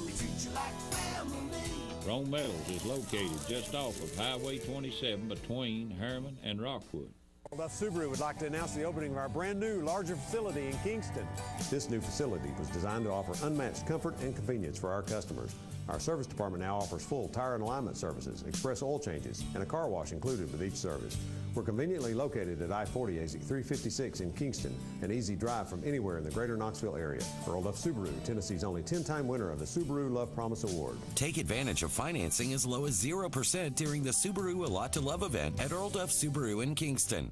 We treat you like family. Rome Metals is located just off of Highway 27 between Harriman and Rockwood. Earl Duff Subaru would like to announce the opening of our brand new, larger facility in Kingston. This new facility was designed to offer unmatched comfort and convenience for our customers. Our service department now offers full tire and alignment services, express oil changes, and a car wash included with each service. We're conveniently located at I-40 exit 356 in Kingston, an easy drive from anywhere in the greater Knoxville area. Earl Duff Subaru, Tennessee's only 10-time winner of the Subaru Love Promise Award. Take advantage of financing as low as 0% during the Subaru A Lot to Love event at Earl Duff Subaru in Kingston.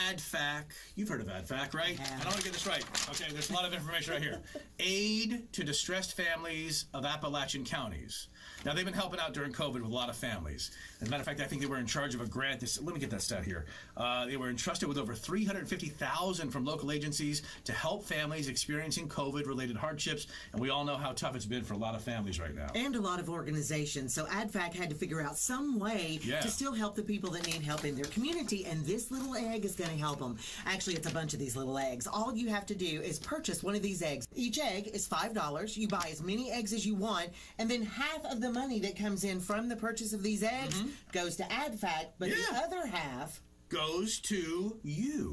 ADFAC, you've heard of ADFAC, right? I don't want to get this right. Okay, there's a lot of information right here. Aid to Distressed Families of Appalachian Counties. Now, they've been helping out during COVID with a lot of families. As a matter of fact, I think they were in charge of a grant. Let me get that stat here. They were entrusted with over $350,000 from local agencies to help families experiencing COVID-related hardships, and we all know how tough it's been for a lot of families right now. And a lot of organizations. So ADFAC had to figure out some way to still help the people that need help in their community, and this little egg is going to help them. Actually, it's a bunch of these little eggs. All you have to do is purchase one of these eggs. Each egg is $5. You buy as many eggs as you want, and then half of the money that comes in from the purchase of these eggs goes to ADFAC, but the other half goes to you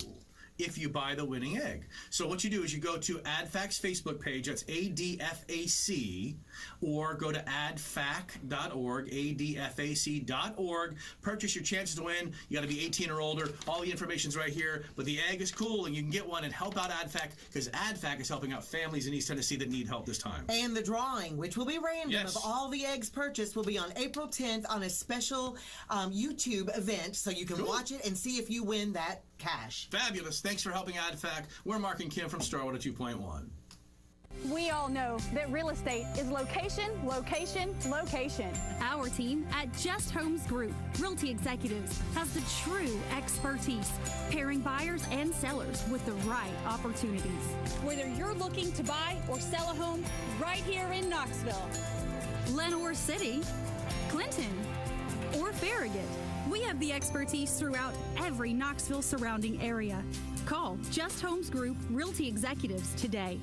if you buy the winning egg. So what you do is you go to ADFAC's Facebook page, that's ADFAC, or go to adfac.org, adfac.org, purchase your chances to win. You got to be 18 or older. All the information's right here, but the egg is cool, and you can get one and help out ADFAC, because ADFAC is helping out families in East Tennessee that need help this time. And the drawing, which will be random, of all the eggs purchased, will be on April 10th on a special YouTube event, so you can watch it and see if you win that cash. Fabulous. Thanks for helping ADFAC. We're Mark and Kim from Starwater 2.1. We all know that real estate is location, location, location. Our team at Just Homes Group, Realty Executives, has the true expertise, pairing buyers and sellers with the right opportunities. Whether you're looking to buy or sell a home right here in Knoxville, Lenoir City, Clinton, or Farragut, we have the expertise throughout every Knoxville surrounding area. Call Just Homes Group Realty Executives today.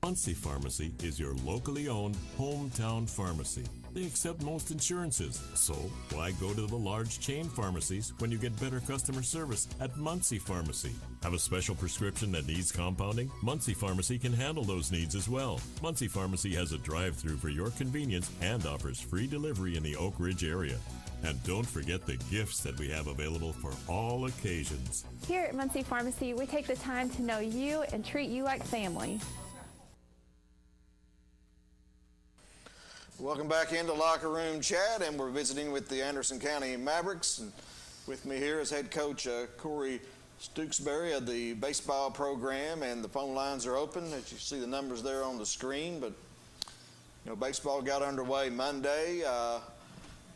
Muncie Pharmacy is your locally owned hometown pharmacy. They accept most insurances, so why go to the large chain pharmacies when you get better customer service at Muncie Pharmacy? Have a special prescription that needs compounding? Muncie Pharmacy can handle those needs as well. Muncie Pharmacy has a drive-through for your convenience and offers free delivery in the Oak Ridge area. And don't forget the gifts that we have available for all occasions. Here at Muncie Pharmacy, we take the time to know you and treat you like family. Welcome back into Locker Room Chat, and we're visiting with the Anderson County Mavericks. And with me here is head coach Corey Stooksbury of the baseball program, and the phone lines are open. As you see the numbers there on the screen, but baseball got underway Monday,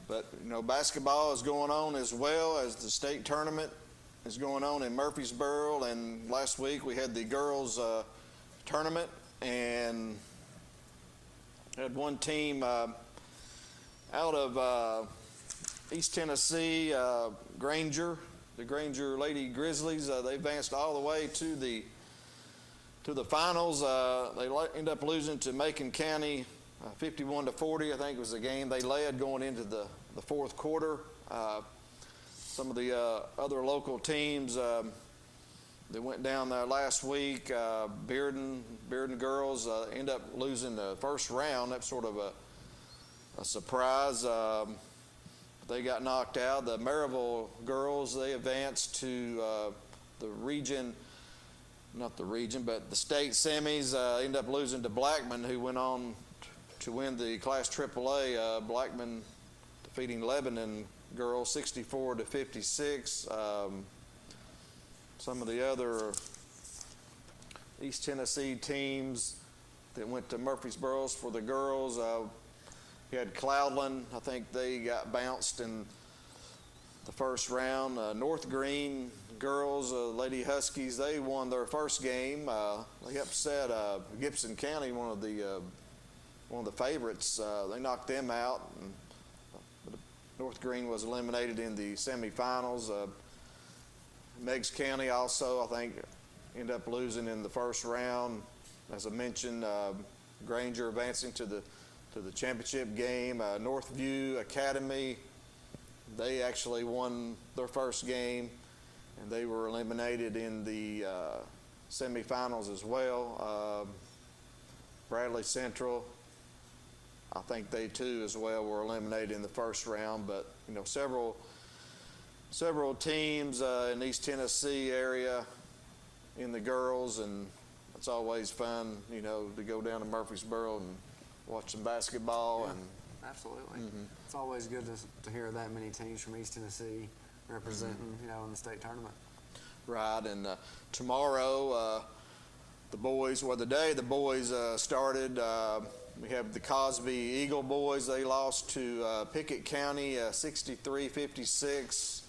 but basketball is going on as well as the state tournament is going on in Murfreesboro. And last week we had the girls tournament, and had one team out of East Tennessee, Granger, the Granger Lady Grizzlies. They advanced all the way to the finals. They ended up losing to Macon County 51-40. I think it was the game they led going into the fourth quarter. Some of the other local teams that went down there last week, Bearden girls end up losing the first round. That's sort of a surprise. They got knocked out. The Maryville girls, they advanced to the state semis. Ended up losing to Blackman, who went on to win the Class AAA. Blackman defeating Lebanon girls 64-56. Some of the other East Tennessee teams that went to Murfreesboro for the girls, you had Cloudland. I think they got bounced in the first round. North Green girls, Lady Huskies, they won their first game. They upset Gibson County, one of the favorites. They knocked them out. But North Green was eliminated in the semifinals. Meigs County also, I think, ended up losing in the first round. As I mentioned, Granger advancing to the championship game. Northview Academy, they actually won their first game, and they were eliminated in the semifinals as well. Bradley Central, I think they too as well were eliminated in the first round. But several teams in East Tennessee area in the girls, and it's always fun, to go down to Murfreesboro and watch some basketball. Yeah, and absolutely. It's always good to hear that many teams from East Tennessee representing, in the state tournament. Right, and tomorrow, the boys started. We have the Cosby Eagle boys. They lost to Pickett County 63-56.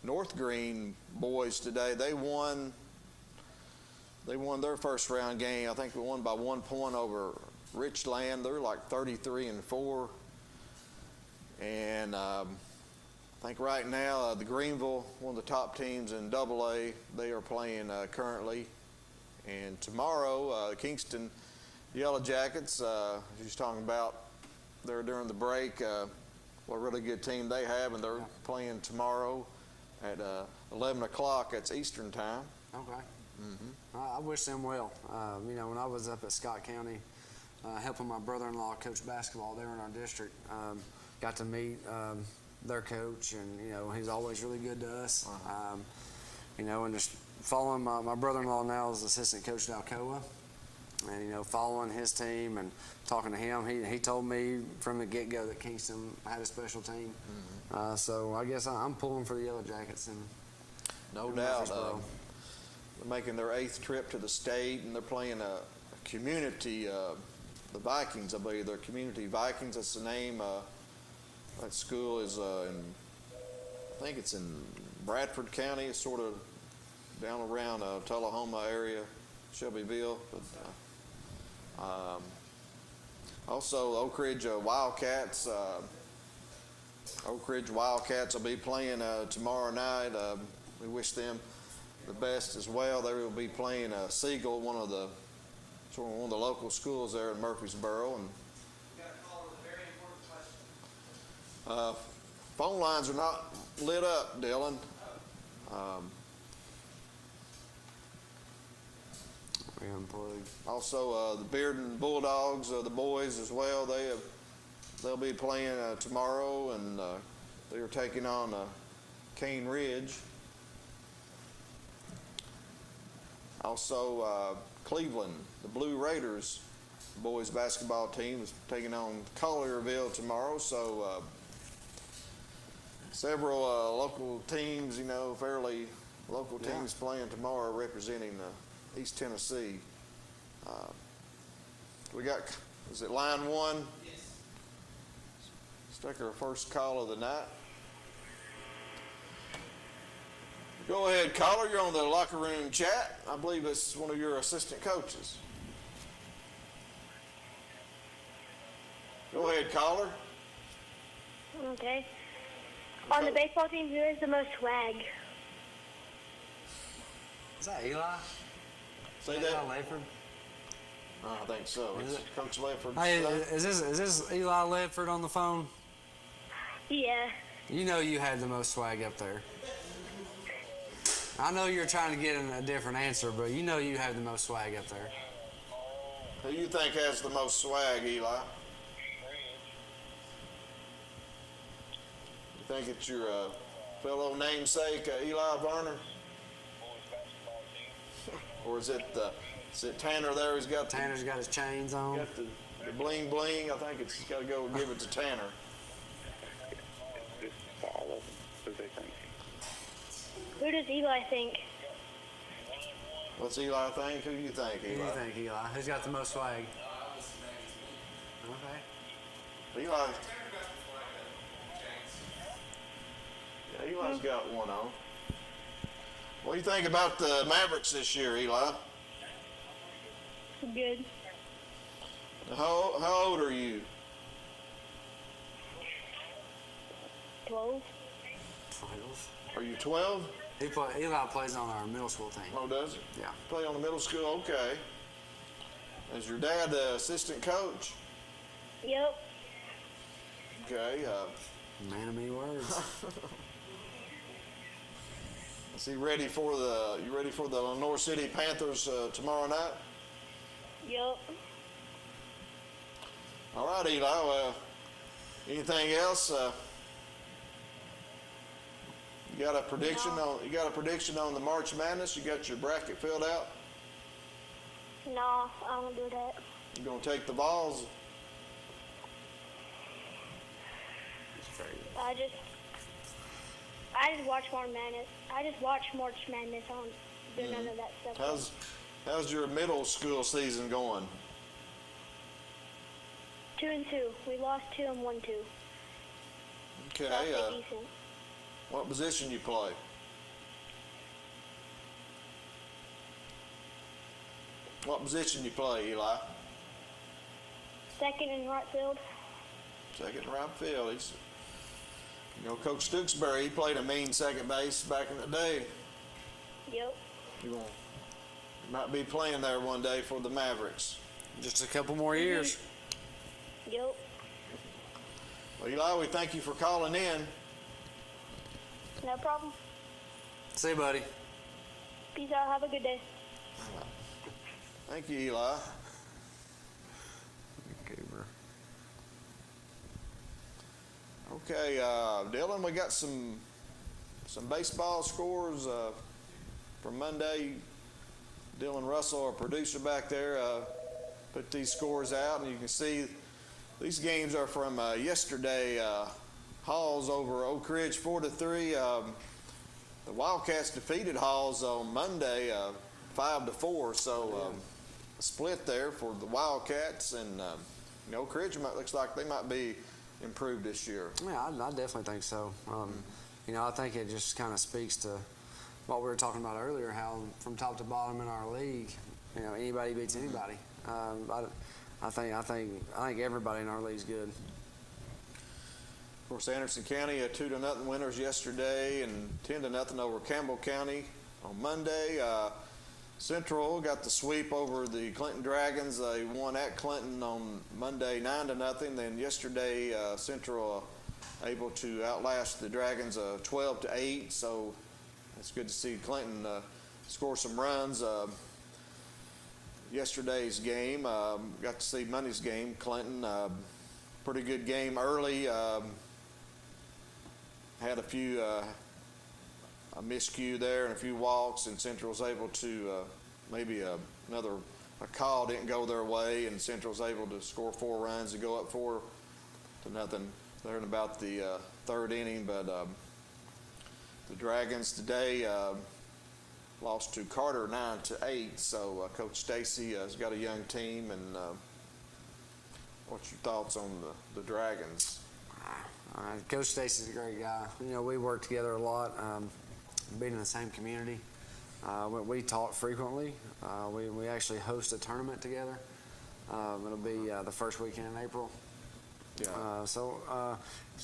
North Green boys today, they won their first round game. I think we won by 1 point over Richland. They're like 33-4. And I think right now the Greenville, one of the top teams in AA, they are playing currently. And tomorrow, Kingston Yellow Jackets, she's talking about there during the break, what a really good team they have, and they're playing tomorrow at 11 o'clock. That's Eastern time. Okay. I wish them well. When I was up at Scott County helping my brother-in-law coach basketball there in our district, got to meet their coach, and he's always really good to us. And just following my brother-in-law now is assistant coach at Alcoa, and following his team and talking to him, he told me from the get-go that Kingston had a special team. So I guess I'm pulling for the Yellow Jackets. And no doubt. They're making their 8th trip to the state, and they're playing a community, the Vikings, I believe. They're Community Vikings. That's the name. That school is I think it's in Bradford County. It's sort of down around Tullahoma area, Shelbyville. But, also, Oak Ridge Wildcats. Oak Ridge Wildcats will be playing tomorrow night. we wish them the best as well. They will be playing Siegel, one of the local schools there in Murfreesboro. And phone lines are not lit up, Dylan. Also, the Bearden Bulldogs, the boys as well. They'll be playing tomorrow, and they are taking on Cane Ridge. Also, Cleveland, the Blue Raiders boys basketball team is taking on Collierville tomorrow. So several local teams, fairly local teams playing tomorrow representing East Tennessee. We got, is it line one? Yes. Let's take our first call of the night. Go ahead, caller. You're on the locker room chat. I believe it's one of your assistant coaches. Go ahead, caller. Okay. On the baseball team, who has the most swag? Is that Eli? Say that. Eli Ledford? I think so. It's Coach Ledford. Hey, is this Eli Ledford on the phone? Yeah. You know you had the most swag up there. I know you're trying to get a different answer, but you know you have the most swag up there. Who do you think has the most swag, Eli? You think it's your fellow namesake, Eli Varner? Or is it Tanner there? Tanner's got his chains on. Got the bling bling. I think it's got to go give it to Tanner. Who does Eli think? What's Eli think? Who do you think, Eli? Who do you think, Eli? Who's got the most swag? Okay. Eli. Yeah, Eli's got one on. What do you think about the Mavericks this year, Eli? Good. How old are you? 12. 12. Are you 12? Eli plays on our middle school team. Oh, does he? Yeah. Play on the middle school? Okay. Is your dad the assistant coach? Yep. Okay. Man of many words. Is he ready for the Lenore City Panthers tomorrow night? Yep. All right, Eli. Anything else? You got a prediction on the March Madness? You got your bracket filled out? No, I won't do that. You gonna take the balls? I just watch March Madness. I just watch March Madness. I don't do none of that stuff. How's your middle school season going? 2-2. We lost 2 and won 2. Okay. Decent. What position you play? What position you play, Eli? Second in right field. Second in right field. Coach Stooksbury, he played a mean second base back in the day. Yep. You might be playing there one day for the Mavericks. Just a couple more years. Yep. Well, Eli, we thank you for calling in. No problem. See you, buddy. Peace out. Have a good day. Thank you, Eli. Okay, Dylan, we got some baseball scores from Monday. Dylan Russell, our producer back there, put these scores out, and you can see these games are from yesterday. Halls over Oak Ridge 4-3. The Wildcats defeated Halls on Monday 5-4. So a split there for the Wildcats, and Oak Ridge looks like they might be improved this year. Yeah, I definitely think so. I think it just kind of speaks to what we were talking about earlier, how from top to bottom in our league, anybody beats anybody. I think everybody in our league's good. course, Anderson County 2-0 winners yesterday and 10-0 over Campbell County on Monday. Central got the sweep over the Clinton Dragons. They won at Clinton on Monday 9-0. Then yesterday, Central able to outlast the Dragons 12-8. So it's good to see Clinton score some runs. Yesterday's game, got to see Monday's game. Clinton, pretty good game early. Had a few a miscue there and a few walks, and Central was able to maybe a call didn't go their way, and Central was able to score 4 runs and go up 4-0 there in about the third inning. But the Dragons today lost to Carter 9-8. So Coach Stacy has got a young team, and what's your thoughts on the Dragons? Coach Stacy's a great guy. You know, we work together a lot, being in the same community. We talk frequently. We actually host a tournament together. It'll be the first weekend in April. Yeah.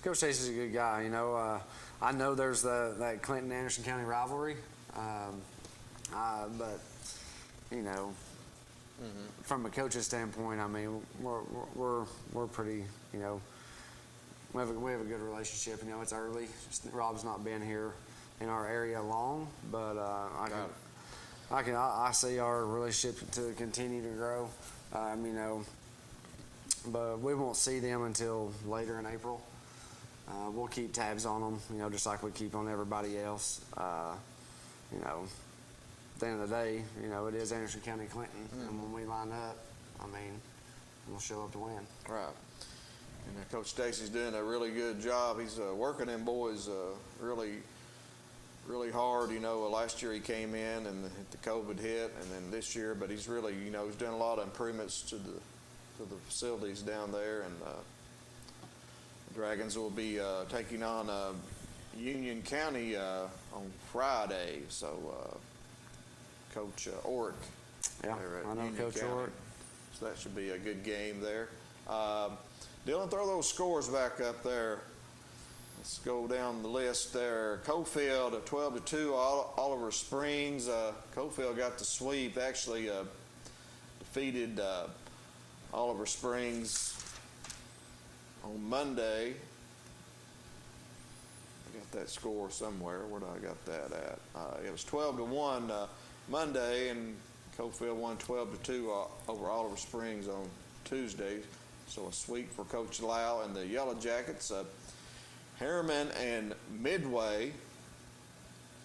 Coach Stacy's a good guy. You know, I know there's that Clinton-Anderson County rivalry, but you know, from a coach's standpoint, I mean, we're pretty, you know, we have a good relationship. You know, it's early. Rob's not been here in our area long, but I see our relationship to continue to grow. You know, but we won't see them until later in April. We'll keep tabs on them, you know, just like we keep on everybody else. You know, at the end of the day, you know, it is Anderson County Clinton, and when we line up, I mean, we'll show up to win. Right. And Coach Stacy's doing a really good job. He's working them boys really hard. You know, last year he came in and the COVID hit, and then this year, but he's really, you know, he's done a lot of improvements to the facilities down there, and the Dragons will be taking on Union County on Friday. So Coach Orrick. Yeah, I know Coach Orrick. So that should be a good game there. Dylan, throw those scores back up there. Let's go down the list there. Cofield 12-2, Oliver Springs. Cofield got the sweep. Actually defeated Oliver Springs on Monday. I got that score somewhere. Where did I got that at? It was 12-1 Monday, and Cofield won 12-2 over Oliver Springs on Tuesday. So a sweep for Coach Lau and the Yellow Jackets. Harriman and Midway.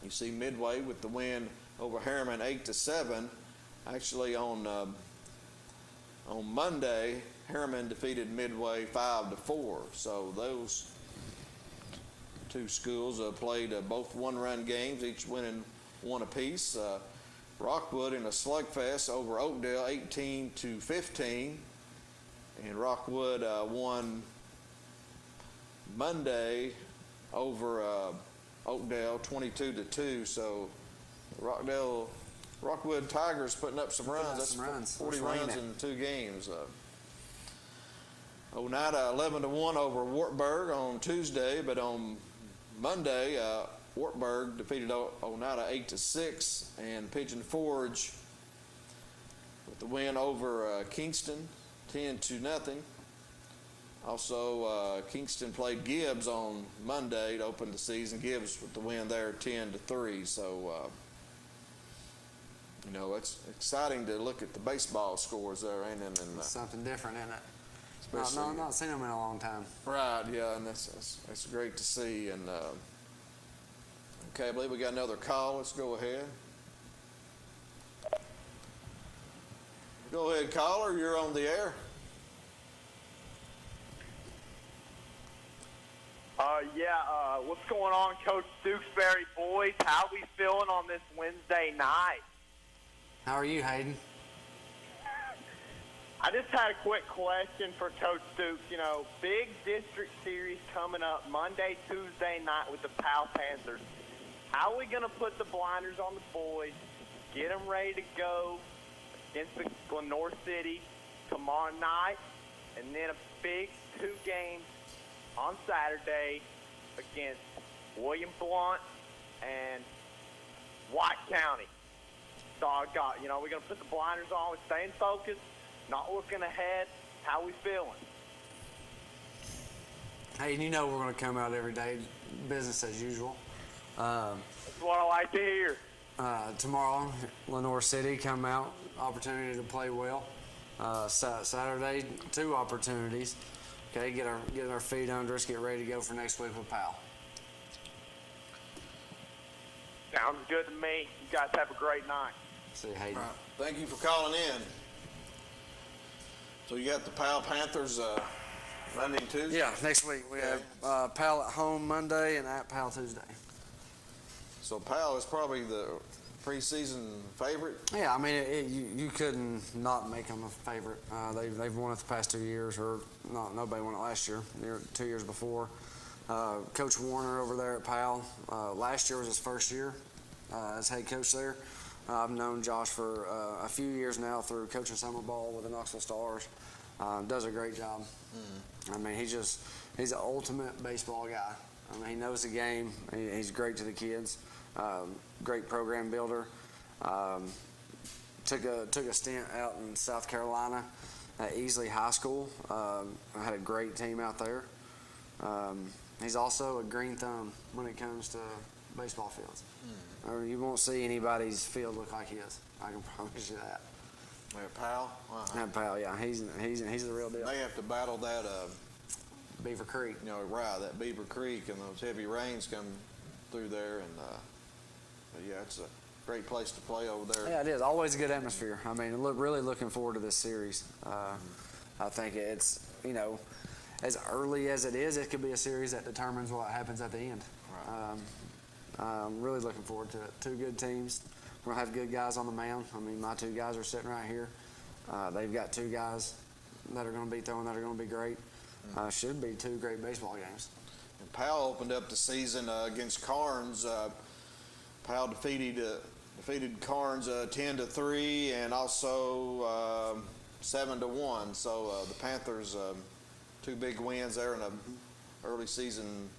You see Midway with the win over Harriman 8-7. Actually on Monday, Harriman defeated Midway 5-4. So those two schools played both one-run games, each winning one apiece. Rockwood in a slugfest over Oakdale 18-15. And Rockwood won Monday over Oakdale 22-2. So Rockwood Tigers putting up some runs. That's 40 runs in 2 games. Oneida 11-1 over Wartburg on Tuesday, but on Monday Wartburg defeated Oneida 8-6, and Pigeon Forge with the win over Kingston 10-0. Also, Kingston played Gibbs on Monday to open the season. Gibbs with the win there 10-3. So, you know, it's exciting to look at the baseball scores there, ain't it? And, something different, isn't it? Especially, I've not seen them in a long time. Right, yeah, and that's great to see. And okay, I believe we got another call. Let's go ahead. Go ahead, caller. You're on the air. What's going on, Coach Dukesbury boys? How we feeling on this Wednesday night? How are you, Hayden? I just had a quick question for Coach Dukes. You know, big district series coming up Monday, Tuesday night with the Powell Panthers. How are we going to put the blinders on the boys, get them ready to go against the Glenore City tomorrow night, and then a big 2-game on Saturday against William Blount and White County. So I got, we're going to put the blinders on. We're staying focused, not looking ahead. How we feeling? Hey, we're going to come out every day, business as usual. That's what I like to hear. Tomorrow, Lenoir City come out, opportunity to play well. Saturday, 2 opportunities. Okay, get our feet under us, get ready to go for next week with Powell. Sounds good to me. You guys have a great night. See you, Hayden. Right. Thank you for calling in. So you got the Powell Panthers Monday and Tuesday? Yeah, next week we have Powell at home Monday and at Powell Tuesday. So Powell is probably the preseason favorite? Yeah, I mean, you couldn't not make them a favorite. They've won it the past 2 years, or nobody won it last year, 2 years before. Coach Warner over there at Powell, last year was his first year as head coach there. I've known Josh for a few years now through coaching summer ball with the Knoxville Stars. Does a great job. I mean, he's an ultimate baseball guy. I mean, he knows the game. He's great to the kids. Great program builder. Took a stint out in South Carolina at Easley High School. Had a great team out there. He's also a green thumb when it comes to baseball fields. You won't see anybody's field look like his. I can promise you that. Powell? At Powell, yeah. He's the real deal. They have to battle that Beaver Creek. Right, that Beaver Creek, and those heavy rains come through there, and yeah, it's a great place to play over there. Yeah, it is. Always a good atmosphere. I mean, really looking forward to this series. I think it's, as early as it is, it could be a series that determines what happens at the end. Right. I'm really looking forward to it. 2 good teams. We're going to have good guys on the mound. I mean, my 2 guys are sitting right here. They've got 2 guys that are going to be throwing that are going to be great. Should be 2 great baseball games. And Powell opened up the season against Carnes. Powell defeated Carnes 10-3 and also 7-1. So the Panthers 2 big wins there in a early season,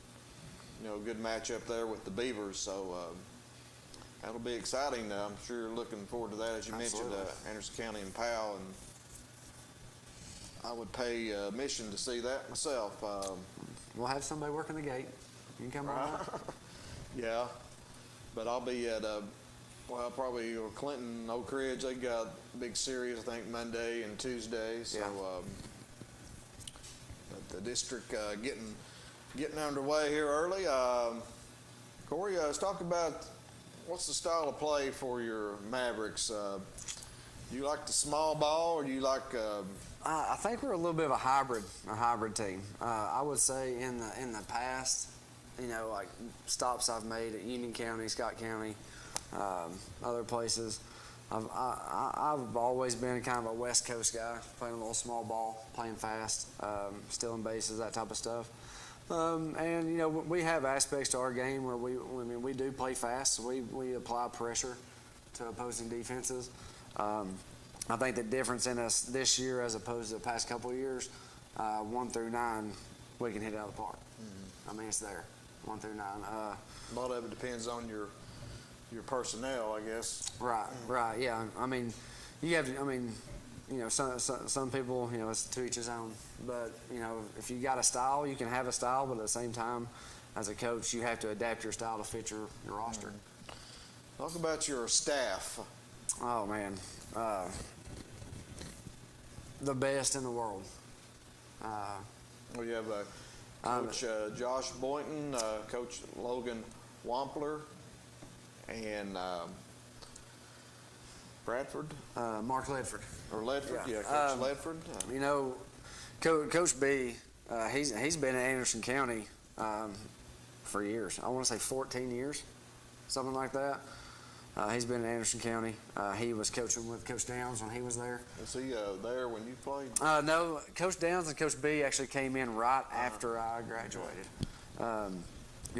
good matchup there with the Beavers. So that'll be exciting. I'm sure you're looking forward to that, as you mentioned, Anderson County and Powell. And I would pay admission to see that myself. We'll have somebody working the gate. You can come on. Yeah, but I'll be at probably Clinton, Oak Ridge. They got a big series, I think, Monday and Tuesday. So the district getting underway here early. Corey, let's talk about what's the style of play for your Mavericks. Do you like the small ball, or do you like? I think we're a little bit of a hybrid team. I would say in the past, like stops I've made at Union County, Scott County, other places, I've always been kind of a West Coast guy, playing a little small ball, playing fast, stealing bases, that type of stuff. And we have aspects to our game where we do play fast. So we apply pressure to opposing defenses. I think the difference in us this year as opposed to the past couple of years, 1 through 9, we can hit it out of the park. I mean, it's there, 1 through 9. A lot of it depends on your personnel, I guess. Right, yeah. I mean, you have to, some people, it's to each his own. But, if you got a style, you can have a style, but at the same time, as a coach, you have to adapt your style to fit your roster. Talk about your staff. Oh, man. The best in the world. You have Coach Josh Boynton, Coach Logan Wampler, and Bradford? Mark Ledford. Or Ledford, yeah Coach Ledford. Coach B, he's been in Anderson County for years. I want to say 14 years, something like that. He's been in Anderson County. He was coaching with Coach Downs when he was there. Was he there when you played? No, Coach Downs and Coach B actually came in right after I graduated.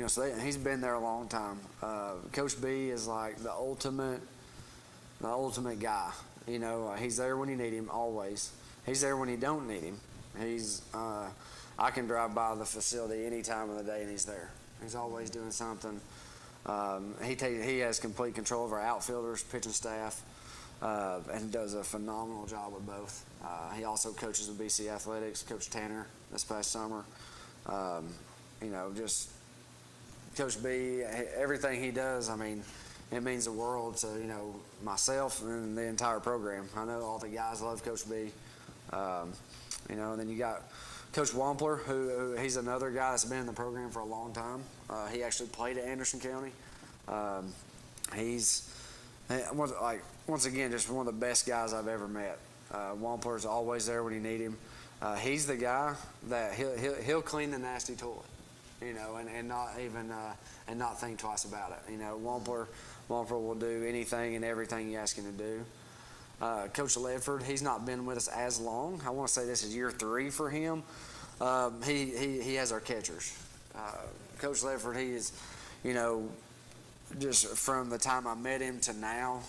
So he's been there a long time. Coach B is like the ultimate guy. He's there when you need him always. He's there when you don't need him. He's I can drive by the facility any time of the day and he's there. He's always doing something. He has complete control of our outfielders, pitching staff, and does a phenomenal job with both. He also coaches with BC Athletics, Coach Tanner this past summer. Just Coach B, everything he does, I mean, it means the world to, myself and the entire program. I know all the guys love Coach B. And then you got Coach Wampler, who he's another guy that's been in the program for a long time. He actually played at Anderson County. He's once again just one of the best guys I've ever met. Wampler's always there when you need him. He's the guy that he'll clean the nasty toilet, and not even and not think twice about it. Wampler will do anything and everything you ask him to do. Coach Ledford, he's not been with us as long. I want to say this is year 3 for him. He has our catchers. Coach Ledford, he is, just from the time I met him to now,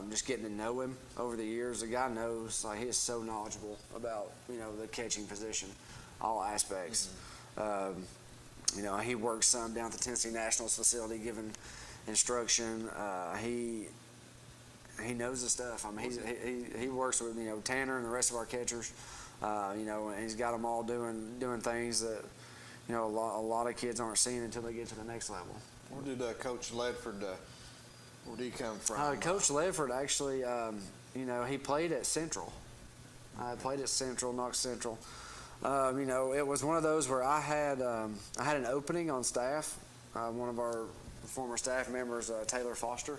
just getting to know him over the years, the guy knows, he is so knowledgeable about, the catching position, all aspects. He works some down at the Tennessee Nationals facility giving instruction. He knows the stuff. I mean, he works with Tanner and the rest of our catchers. And he's got them all doing things that a lot of kids aren't seeing until they get to the next level. Where did Coach Ledford? Where did he come from? Coach Ledford actually, he played at Central. Played at Central, Knox Central. It was one of those where I had an opening on staff. One of our former staff members, Taylor Foster,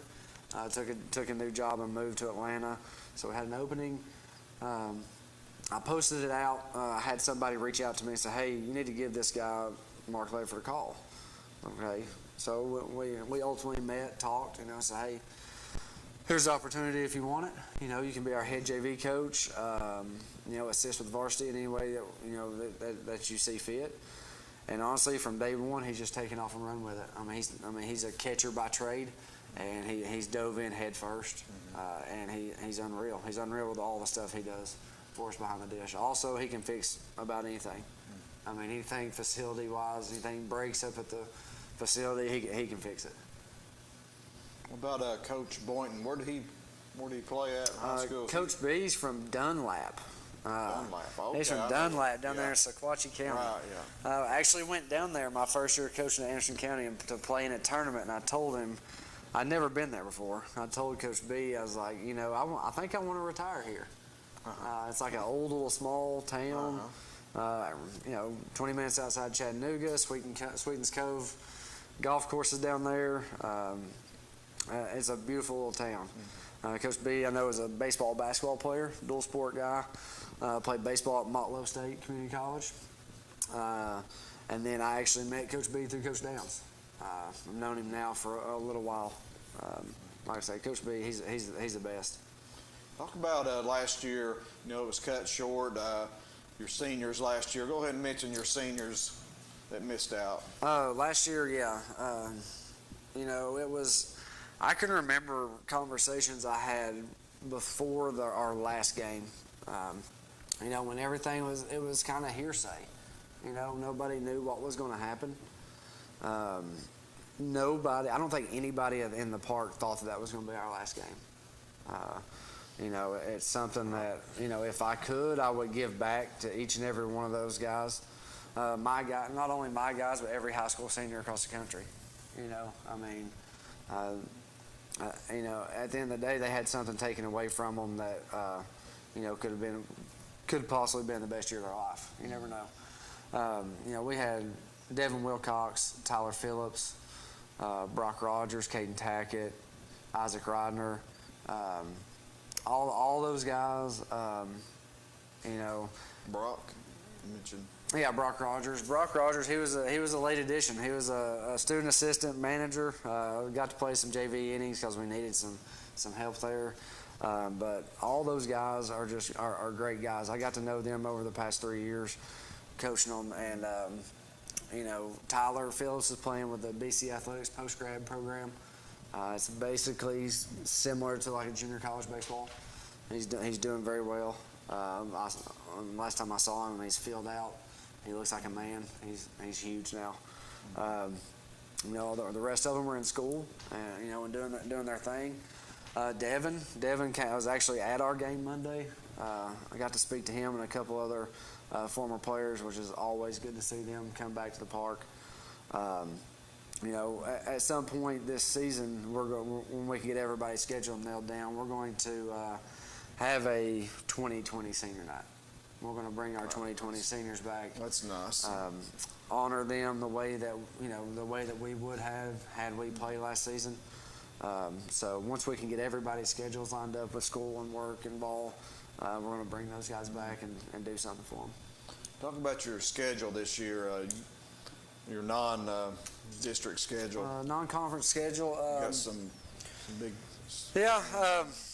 took a new job and moved to Atlanta. So we had an opening. I posted it out. I had somebody reach out to me and say, "Hey, you need to give this guy, Mark Ledford, a call." Okay. So we ultimately met, talked, said, "Hey, here's the opportunity if you want it. You can be our head JV coach, assist with varsity in any way that you see fit." And honestly, from day one, he's just taken off and run with it. He's a catcher by trade, and he's dove in head first, and he's unreal. He's unreal with all the stuff he does for us behind the dish. Also, he can fix about anything. Anything facility-wise, anything breaks up at the facility, he can fix it. What about Coach Boynton? Where did he play at in high school? Coach B's from Dunlap. Dunlap. Okay, he's from Dunlap down there in Sequatchie County. Right, yeah. I actually went down there my first year coaching at Anderson County to play in a tournament, and I told him I'd never been there before. I told Coach B, I was like, I think I want to retire here. It's like an old little small town. 20 minutes outside Chattanooga, Sweetens Cove, golf courses down there. It's a beautiful little town. Coach B, I know, is a baseball, basketball player, dual sport guy. Played baseball at Motlow State Community College. And then I actually met Coach B through Coach Downs. I've known him now for a little while. Like I say, Coach B, he's the best. Talk about last year. It was cut short. Your seniors last year. Go ahead and mention your seniors that missed out. Last year, yeah. It was. I can remember conversations I had before our last game. When everything was kind of hearsay. Nobody knew what was going to happen. I don't think anybody in the park thought that was going to be our last game. It's something that, if I could, I would give back to each and every one of those guys. Not only my guys, but every high school senior across the country. At the end of the day, they had something taken away from them that, could possibly been the best year of their life. You never know. We had Devin Wilcox, Tyler Phillips, Brock Rogers, Caden Tackett, Isaac Rodner, all those guys. Brock, you mentioned. Yeah, Brock Rogers. Brock Rogers, he was a late addition. He was a student assistant manager. Got to play some JV innings because we needed some help there. But all those guys are great guys. I got to know them over the past 3 years, coaching them. And Tyler Phillips is playing with the BC Athletics post-grad program. It's basically similar to like a junior college baseball. He's doing very well. Last time I saw him, he's filled out. He looks like a man. He's huge now. You know, the rest of them were in school, and you know, and doing their thing. Devin was actually at our game Monday. I got to speak to him and a couple other former players, which is always good to see them come back to the park. You know, at some point this season, when we can get everybody's schedule nailed down, we're going to have a 2020 senior night. We're going to bring our 2020 seniors back. That's nice. Honor them the way that we would have had we played last season. So once we can get everybody's schedules lined up with school and work and ball, we're going to bring those guys back and do something for them. Talk about your schedule this year, your non-district schedule. Non-conference schedule. Got some big. Yeah,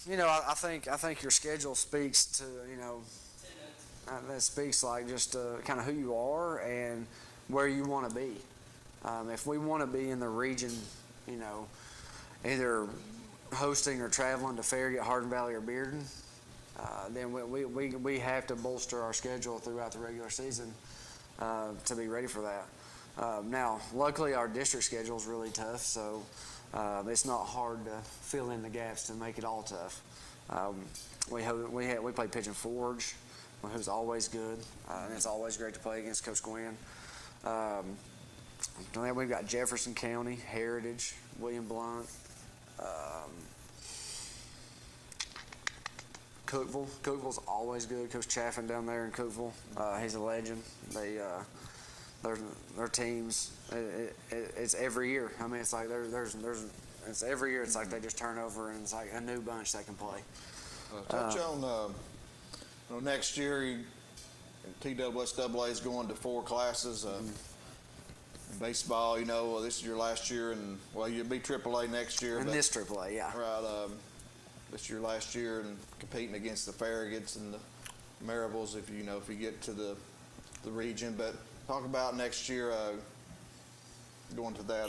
you know, I think your schedule speaks to, you know, that speaks like just kind of who you are and where you want to be. If we want to be in the region, you know, either hosting or traveling to Farragut, Hardin Valley, or Bearden, then we have to bolster our schedule throughout the regular season to be ready for that. Now, luckily, our district schedule is really tough, so it's not hard to fill in the gaps to make it all tough. We play Pigeon Forge, who's always good, and it's always great to play against Coach Gwen. Then we've got Jefferson County, Heritage, William Blount, Cookeville. Cookeville's always good. Coach Chaffin down there in Cookeville, he's a legend. Their teams, it's every year. I mean, it's like it's every year. It's like they just turn over and it's like a new bunch that can play. Touch on next year. TWSAA is going to 4 classes. In baseball, you know, this is your last year, and well, you'll be AAA next year. And this AAA, yeah. Right. This is your last year, and competing against the Farragut's and the Maryvilles if you get to the region. But talk about next year going to that.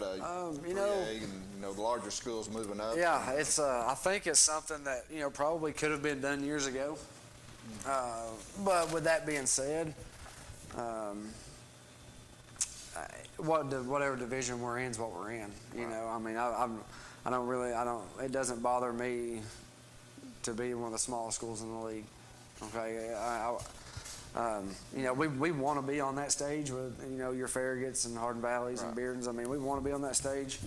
You know, and the larger schools moving up. Yeah, it's. I think it's something that probably could have been done years ago. But with that being said, whatever division we're in is what we're in. You know, I mean, I don't. It doesn't bother me to be one of the smallest schools in the league. Okay, we want to be on that stage with your Farragut's and Hardin Valleys and Beardens. I mean, we want to be on that stage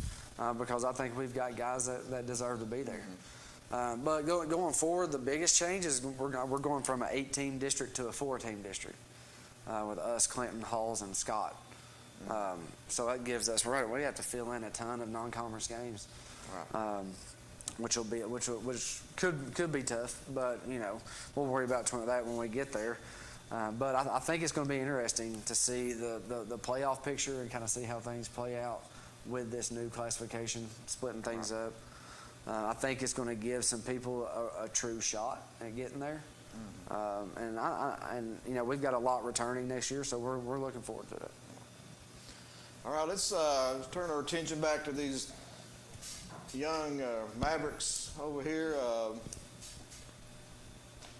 because I think we've got guys that deserve to be there. But going forward, the biggest change is we're going from an 8-team district to a 4-team district with us, Clinton, Halls, and Scott. So that gives us we have to fill in a ton of non-conference games, which could be tough. But we'll worry about that when we get there. But I think it's going to be interesting to see the playoff picture and kind of see how things play out with this new classification, splitting things up. I think it's going to give some people a true shot at getting there. And we've got a lot returning next year, so we're looking forward to it. All right, let's turn our attention back to these young Mavericks over here.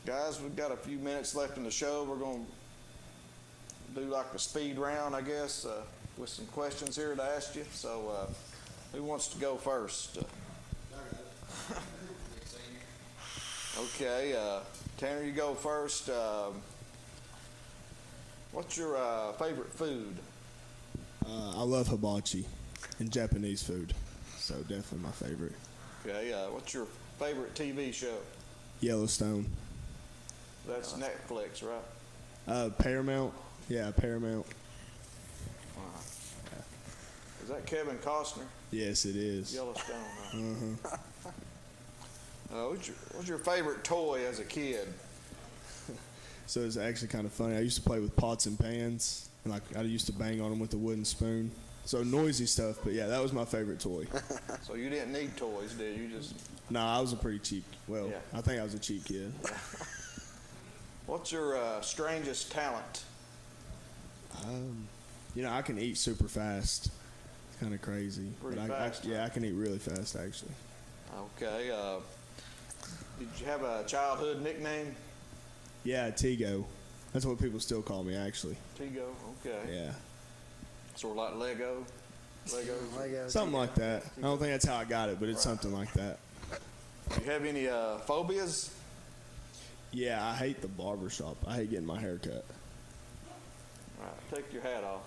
Guys, we've got a few minutes left in the show. We're going to do like a speed round, I guess, with some questions here to ask you. So who wants to go first? Okay, Tanner, you go first. What's your favorite food? I love hibachi and Japanese food, so definitely my favorite. Okay, what's your favorite TV show? Yellowstone. That's Netflix, right? Paramount. Yeah, Paramount. Wow. Is that Kevin Costner? Yes, it is. Yellowstone. Right? What's your favorite toy as a kid? So it's actually kind of funny. I used to play with pots and pans, and I used to bang on them with a wooden spoon. So noisy stuff, but yeah, that was my favorite toy. So you didn't need toys, did you? Nah, I was a pretty cheap. Well, yeah. I think I was a cheap kid. What's your strangest talent? I can eat super fast. It's kind of crazy. Pretty fast? I can eat really fast, actually. Okay. Did you have a childhood nickname? Yeah, Tigo. That's what people still call me, actually. Tego, okay. Yeah. Sort of like Lego. Legos. Something like that. I don't think that's how I got it, but it's something like that. Do you have any phobias? Yeah, I hate the barber shop. I hate getting my hair cut. All right, take your hat off.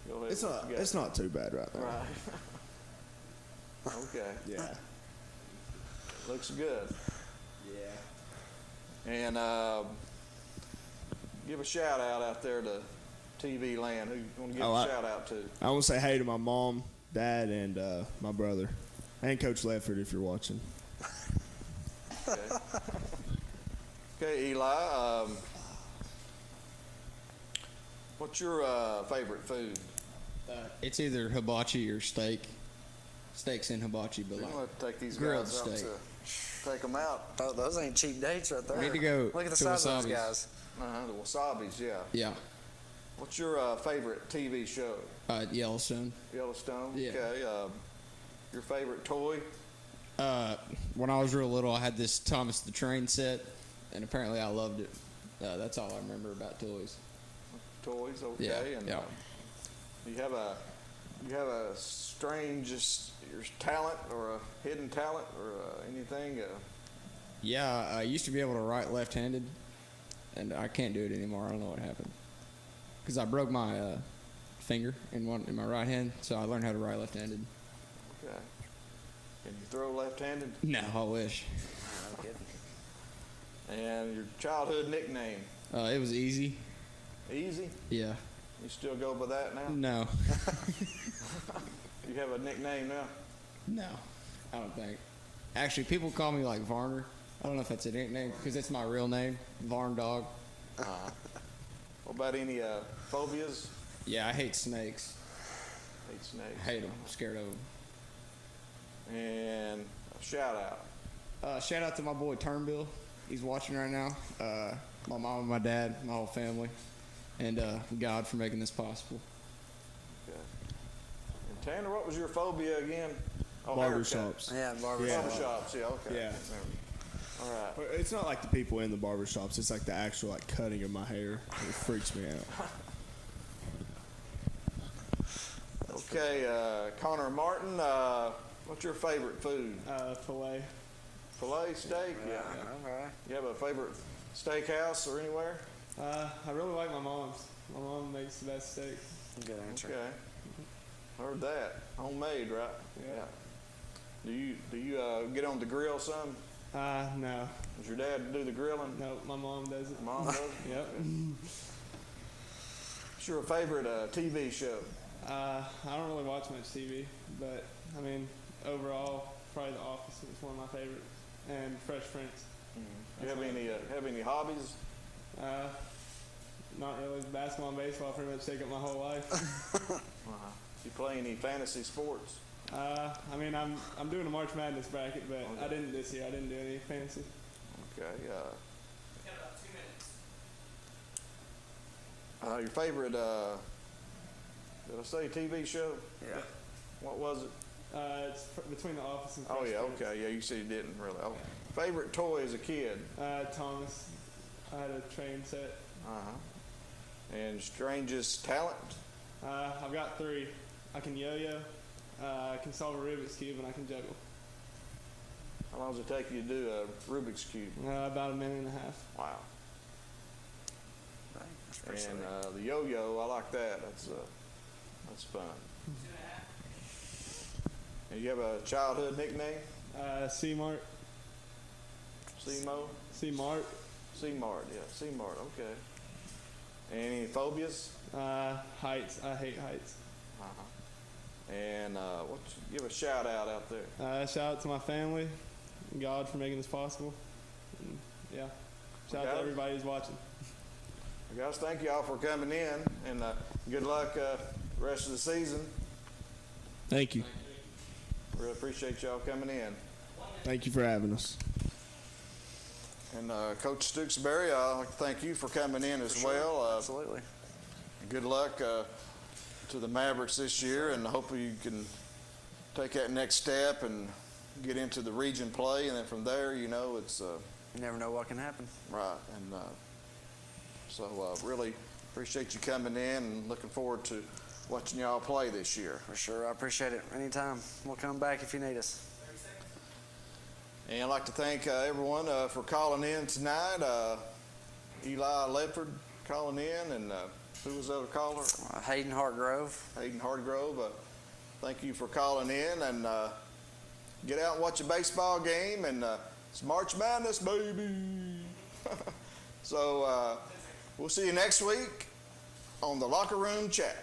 Go ahead. It's not too bad right now. Right. Okay. Yeah. Looks good. Yeah. And give a shout out there to TV Land. Who you want to give a shout out to? I want to say hey to my mom, dad, and my brother, and Coach Ledford if you're watching. Okay. Okay, Eli. What's your favorite food? It's either hibachi or steak. Steaks and hibachi, but We're like going to take these grilled guys out steak. to take them out. Oh, those ain't cheap dates right there. We need to go Look at the to size of those Wasabi's. guys. The Wasabis, yeah. Yeah. What's your favorite TV show? Yellowstone. Yellowstone. Yeah. Okay. Your favorite toy? When I was real little, I had this Thomas the Train set, and apparently I loved it. That's all I remember about toys. Toys, okay. Yeah, And yeah. You have a strange your talent or a hidden talent or anything? Yeah, I used to be able to write left-handed, and I can't do it anymore. I don't know what happened. Because I broke my finger in my right hand, so I learned how to write left-handed. Okay. Can you throw left-handed? No, I wish. No kidding. And your childhood nickname? It was Easy. Easy? Yeah. You still go by that now? No. You have a nickname now? No, I don't think. Actually, people call me like Varner. I don't know if that's a nickname because it's my real name, Varn Dog. What about any phobias? Yeah, I hate snakes. Hate snakes. Hate them. Scared of them. And a shout out. Shout out to my boy Turnbill. He's watching right now. My mom and my dad, my whole family, and God for making this possible. Okay. And Tanner, what was your phobia again? Oh, Barbershops. Yeah, barbershops. Yeah. Barbershops, yeah, okay. Yeah. All right. But it's not like the people in the barbershops. It's like the actual like cutting of my hair. It freaks me out. Okay, Connor Martin, what's your favorite food? Filet. Filet steak? Yeah. Okay. You have a favorite steakhouse or anywhere? I really like my mom's. My mom makes the best steak. Good answer. Okay. Heard that. Homemade, right? Yeah. Do you get on the grill some? No. Does your dad do the grilling? No, my mom does it. Mom does it? Yep. What's your favorite TV show? I don't really watch much TV, but I mean, overall, probably The Office is one of my favorites, and Fresh Prince. Do you have any hobbies? Not really. Basketball and baseball pretty much take up my whole life. You play any fantasy sports? I mean, I'm doing a March Madness bracket, but I didn't this year. I didn't do any fantasy. Okay. Your favorite, did I say TV show? Yeah. What was it? It's between The Office and Fresh Oh, yeah, Prince. okay. Yeah, you said you didn't really. Oh. Favorite toy as a kid? Thomas. I had a train set. And strangest talent? I've got 3. I can yo-yo, I can solve a Rubik's Cube, and I can juggle. How long does it take you to do a Rubik's Cube? About a minute and a half. Wow. That's pretty And sweet. the yo-yo, I like that. That's fun. And you have a childhood nickname? C-Mart. C-Mo? C-Mart. C-Mart, yeah. C-Mart, okay. Any phobias? Heights. I hate heights. And give a shout out there. Shout out to my family, and God for making this possible. And, yeah. Shout out to everybody who's watching. Well, guys, thank you all for coming in, and good luck the rest of the season. Thank you. Really appreciate y'all coming in. Thank you for having us. And Coach Stooksbury, I'd like to thank you for coming in as well. Absolutely. Good luck to the Mavericks this year, and hopefully you can take that next step and get into the region play, and then from there, it's You never know what can happen. Right, and so really appreciate you coming in and looking forward to watching y'all play this year. For sure, I appreciate it. Anytime. We'll come back if you need us. And I'd like to thank everyone for calling in tonight. Eli Ledford calling in, and who was the other caller? Hayden Hartgrove. Hayden Hartgrove. Thank you for calling in, and get out and watch a baseball game, and it's March Madness, baby. So we'll see you next week on the Locker Room Chat.